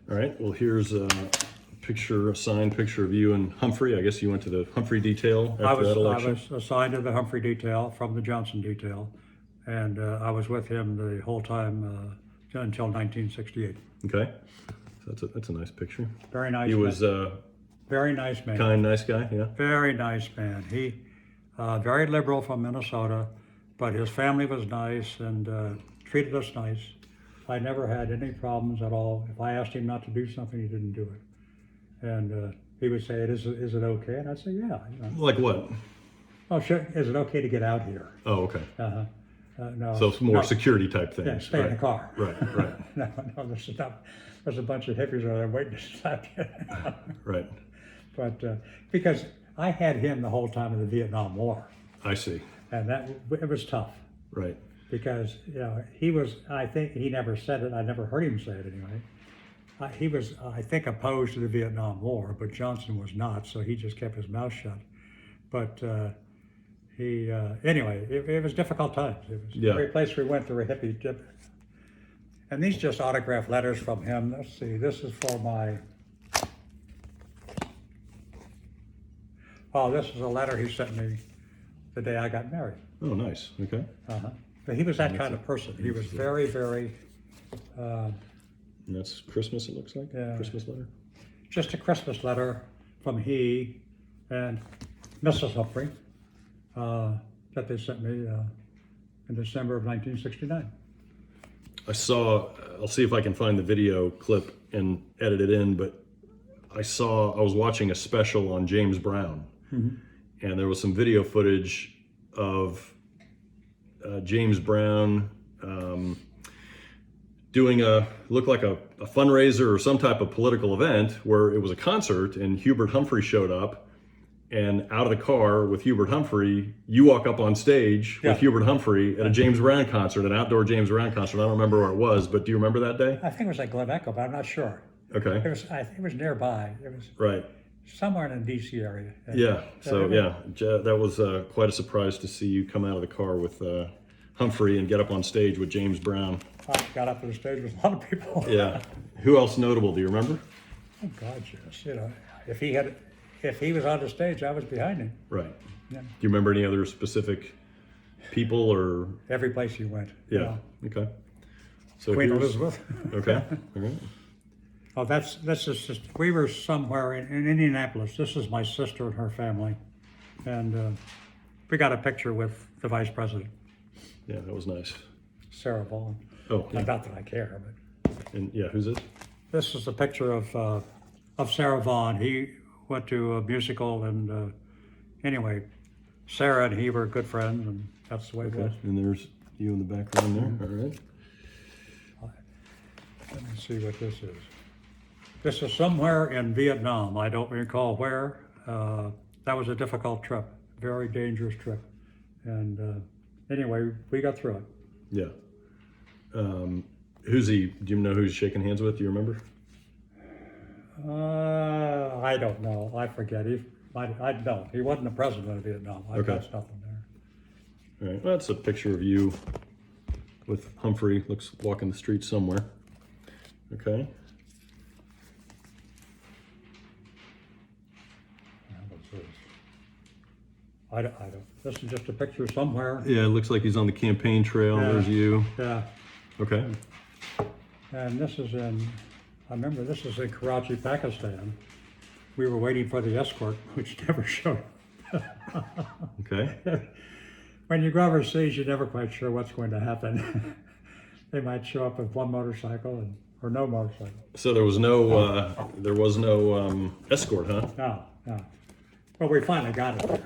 All right. Well, here's a signed picture of you and Humphrey. I guess you went to the Humphrey detail after that election. I was assigned to the Humphrey detail from the Johnson detail, and I was with him the whole time until 1968. Okay. So that's a nice picture. Very nice. He man. was Very nice man. kind, nice guy. Yeah. Very nice man. He very liberal from Minnesota, but his family was nice and treated us nice. I never had any problems at all. If I asked him not to do something, he didn't do it. And he would say, "Is it okay?" And I'd say, "Yeah." You know. Like what? Oh, sure. Is it okay to get out here? Oh, okay. No. So it's more no. security type things. Yeah, stay in the car. Right. Right. No, this is not. There's a bunch of hippies over there waiting to slap you. Right. But because I had him the whole time of the Vietnam War, I see. and it was tough. Right. Because he was, I think he never said it, I never heard him say it anyway. He was, I think, opposed to the Vietnam War, but Johnson was not, so he just kept his mouth shut. But anyway, it was difficult times. It was every place we went, there were hippie. And these just autographed letters from him. Let's see, this is for my, this is a letter he sent me the day I got married. Oh, nice. Okay. But he was that kind of person. He was very, very, And that's Christmas, it looks like? Yeah. Christmas letter? just a Christmas letter from he and Mrs. Humphrey that they sent me in December of 1969. I'll see if I can find the video clip and edit it in, but I was watching a special on James Brown, and there was some video footage of James Brown doing looked like a fundraiser or some type of political event where it was a concert and Hubert Humphrey showed up, and out of the car with Hubert Humphrey, you walk up on stage with Hubert Humphrey at a James Brown concert, an outdoor James Brown concert. I don't remember where it was, but do you remember that day? I think it was at Glen Echo, but I'm not sure. Okay. I think it was nearby. It was Right. somewhere in the D.C. area. Yeah. So that was quite a surprise to see you come out of the car with Humphrey and get up on stage with James Brown. I got up on the stage with a lot of people. Yeah. Who else notable? Do you remember? Oh God, yes. You know, if he was on the stage, I was behind him. Right. Yeah. Do you remember any other specific people or? Every place he went. Yeah. You know. Okay. So Queen here's- Elizabeth. Okay. All right. Oh, this is just, we were somewhere in Indianapolis. This is my sister and her family. And we got a picture with the vice president, Yeah, that was nice. Sarah Vaughan. Oh, yeah. Not that I care, but And yeah, who's this? this is a picture of Sarah Vaughan. He went to a musical, and anyway, Sarah and he were good friends, and that's the way it was. And there's you in the background there. All right. Let me see what this is. This is somewhere in Vietnam. I don't recall where. That was a difficult trip, very dangerous trip. And anyway, we got through it. Yeah. Who's he? Do you know who he's shaking hands with? Do you remember? I don't know. I forget. No, he wasn't the president of Vietnam. Okay. That's nothing there. All right. Well, that's a picture of you with Humphrey. Looks walking the street somewhere. Okay. I don't. This is just a picture somewhere. Yeah, it looks like he's on the campaign trail. Yeah. There's you. Yeah. Okay. And this is I remember this is in Karachi, Pakistan. We were waiting for the escort, which never showed up. Okay. When you go overseas, you're never quite sure what's going to happen. They might show up with one motorcycle or no motorcycle. So there was no escort, huh? No. Well, we finally got it there,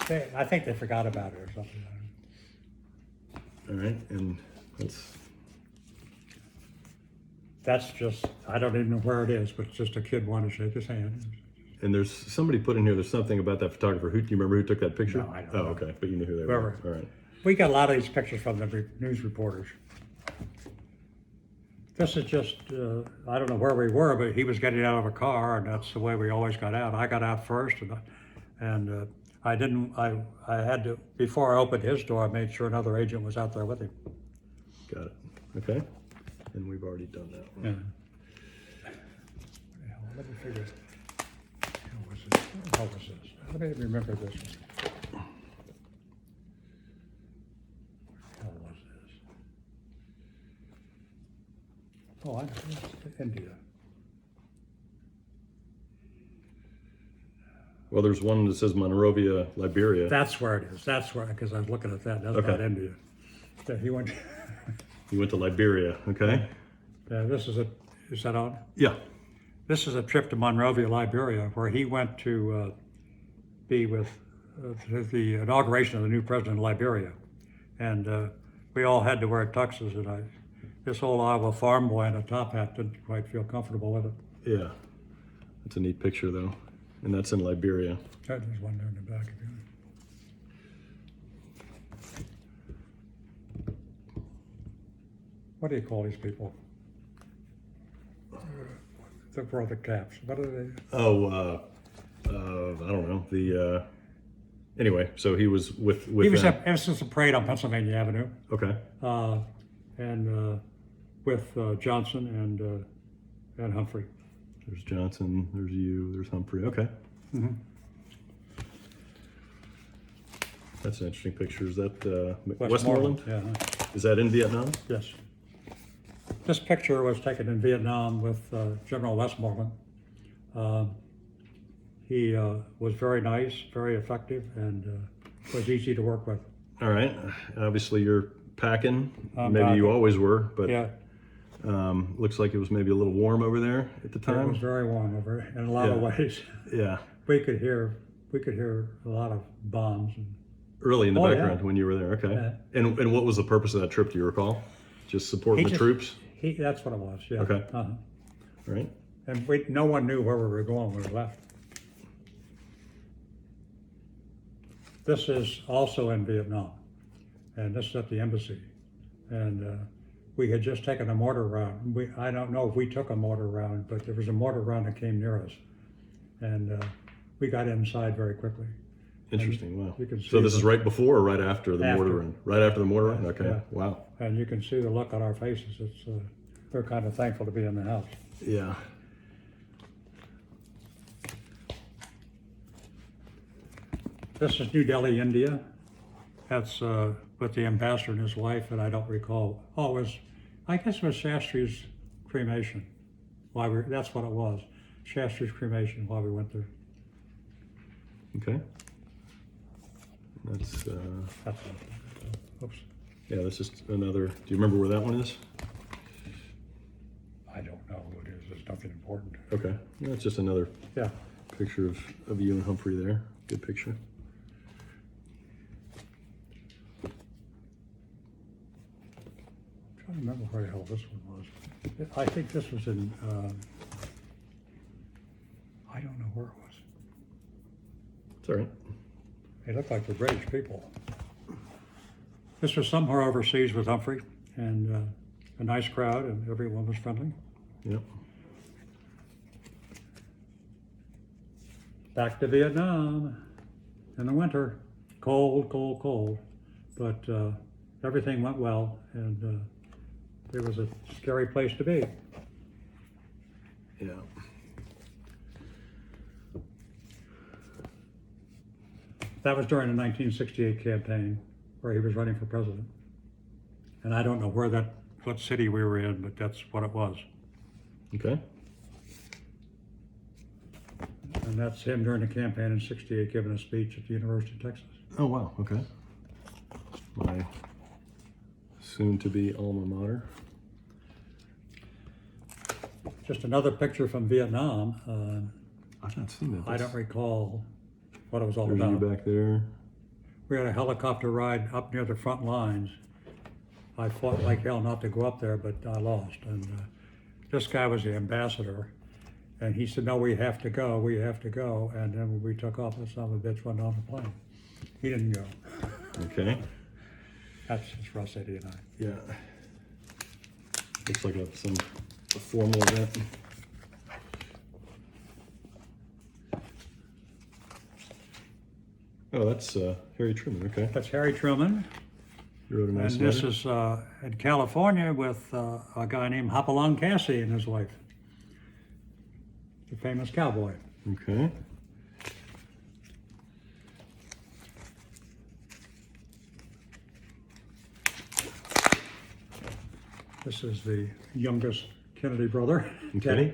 but I think they forgot about it or something. All right, and That's just, I don't even know where it is, but it's just a kid wanting to shake his hand. and there's somebody put in here. There's something about that photographer. Do you remember who took that picture? No, I don't Oh, know. okay, but you knew who they Whoever. were. All right. We got a lot of these pictures from the news reporters. This is just, I don't know where we were, but he was getting out of a car, and that's the way we always got out. I got out first, and I had to, before I opened his door, I made sure another agent was out there with him. Got it. Okay. And we've already done that one. Yeah. Yeah, well, let me figure. How was this? Let me remember this one. How was this? Oh, I know. It's India. Well, there's one that says Monrovia, Liberia. That's where it is. That's where, because I was looking at that. That's Okay. not India. Yeah, he went. You went to Liberia. Okay. This is that on? Yeah. This is a trip to Monrovia, Liberia, where he went to be with the inauguration of the new president of Liberia. And we all had to wear tuxes, and this old Iowa farm boy in a top hat didn't quite feel comfortable with it. Yeah. That's a neat picture, though. And that's in Liberia. There's one there in the back of you. What do you call these people? The wear the caps. What are they? Oh, I don't know. Anyway, so he was with He was them. at Innocence of Parade on Pennsylvania Avenue, Okay. and with Johnson and Humphrey. There's Johnson, there's you, there's Humphrey. Okay. Mhm. That's an interesting picture. Is that Westmoreland. Westmoreland? Yeah. Is that in Vietnam? Yes. This picture was taken in Vietnam with General Westmoreland. He was very nice, very effective, and was easy to work with. All right. Obviously, you're packing. I'm Maybe you packing. always were, but Yeah, looks like it was maybe a little warm over there at the it was time. very warm over in a lot of Yeah. ways. Yeah. We could hear a lot of bombs. And Early in the Oh, yeah. background when you were there. Okay. Yeah. And what was the purpose of that trip? Do you recall? Just supporting the troops? That's what it was. Yeah. Okay. Uh-huh. All right. And no one knew where we were going when we left. This is also in Vietnam, and this is at the embassy. And we had just taken a mortar round. I don't know if we took a mortar round, but there was a mortar round that came near us. And we got inside very quickly. Interesting. Wow. You can So see this is the- right before or right after the mortar After. run? Right after the mortar run? Okay. Yeah. Wow. And you can see the look on our faces. We're kind of thankful to be in the house. Yeah. This is New Delhi, India. That's with the ambassador and his wife, and I don't recall. Oh, I guess it was Shastri's cremation. That's what it was. Shastri's cremation while we went there. Okay. That's, That's oops. yeah, that's just another, do you remember where that one is? I don't know who it is. It's nothing important. Okay. That's just another Yeah. picture of you and Humphrey there. Good picture. I'm trying to remember where the hell this one was. I think this was in, I don't know where it was. It's all right. They looked like the British people. This was somewhere overseas with Humphrey, and a nice crowd and everyone was friendly. Yep. Back to Vietnam in the winter, cold, cold, cold, but everything went well, and it was a scary place to be. Yeah. That was during the 1968 campaign where he was running for president. And I don't know what city we were in, but that's what it was. Okay. And that's him during the campaign in '68 giving a speech at the University of Texas. Oh, wow. Okay. My soon-to-be alma mater. Just another picture from Vietnam. I've not seen that. I don't recall what it was all There's you about. back there. We had a helicopter ride up near the front lines. I fought like hell not to go up there, but I lost. And this guy was the ambassador. And he said, no, we have to go, we have to go. And then when we took off, the son of a bitch went on the plane. He didn't go. Okay. That's just Russ, Eddie, and I. Yeah. Looks like a formal event. Oh, that's Harry Truman. Okay. That's Harry Truman. You wrote a nice And this letter. is in California with a guy named Hopalong Cassie and his wife, the famous cowboy. Okay. This is the youngest Kennedy brother, Okay. Teddy.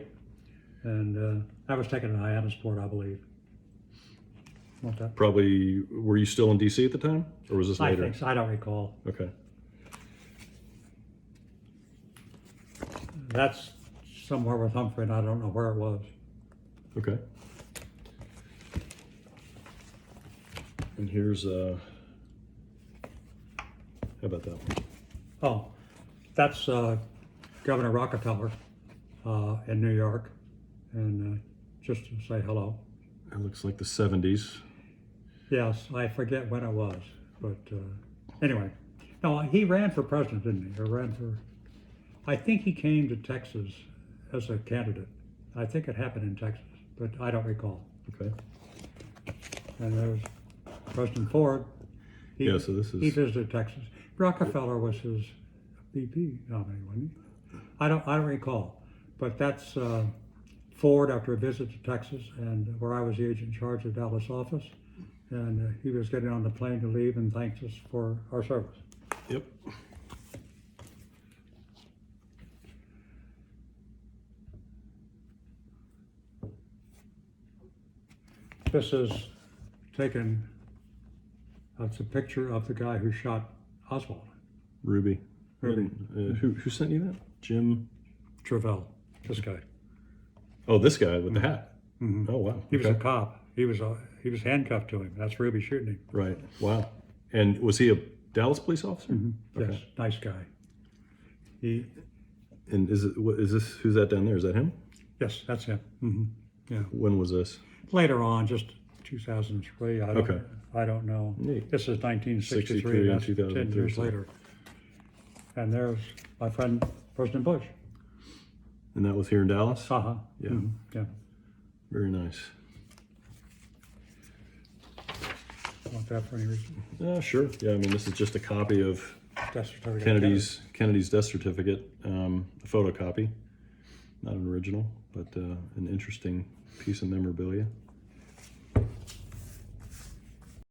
And that was taken in Hyannisport, I believe. Want that? Probably, were you still in DC at the time? Or was this I later? think so. I don't recall. Okay. That's somewhere with Humphrey, and I don't know where it was. Okay. And here's, how about that one? Oh, that's Governor Rockefeller in New York, and just to say hello. It looks like the 70s. Yes, I forget when it was, but anyway. No, he ran for president, didn't he? Or ran for, I think he came to Texas as a candidate. I think it happened in Texas, but I don't recall. Okay. And there's President Ford. Yeah, so this is- He visited Texas. Rockefeller was his VP nominee, wasn't he? I don't recall, but that's Ford after a visit to Texas, and where I was the agent in charge of the Dallas office, and he was getting on the plane to leave and thanked us for our service. Yep. This is taken, it's a picture of the guy who shot Oswald. Ruby. Ruby. Who sent you that? Jim? Travell, this guy. Oh, this guy with the hat. Oh, wow. He was a Okay. cop. He was handcuffed to him. That's Ruby shooting him. Right. Wow. And was he a Dallas police officer? Yes, nice guy. He, And is this, who's that down there? Is that him? yes, that's him. Yeah. When was this? Later on, just 2003. Okay. I don't know. Neat. This is 1963. 63 and That's 10 2003, years so- later. And there's my friend President Bush. And that was here in Dallas? Uh-huh. Yeah. Yeah. Very nice. Want that for any reason? Sure. Yeah, I mean, this is just a copy of Death certificate. Kennedy's death certificate, a photocopy. Not an original, but an interesting piece of memorabilia.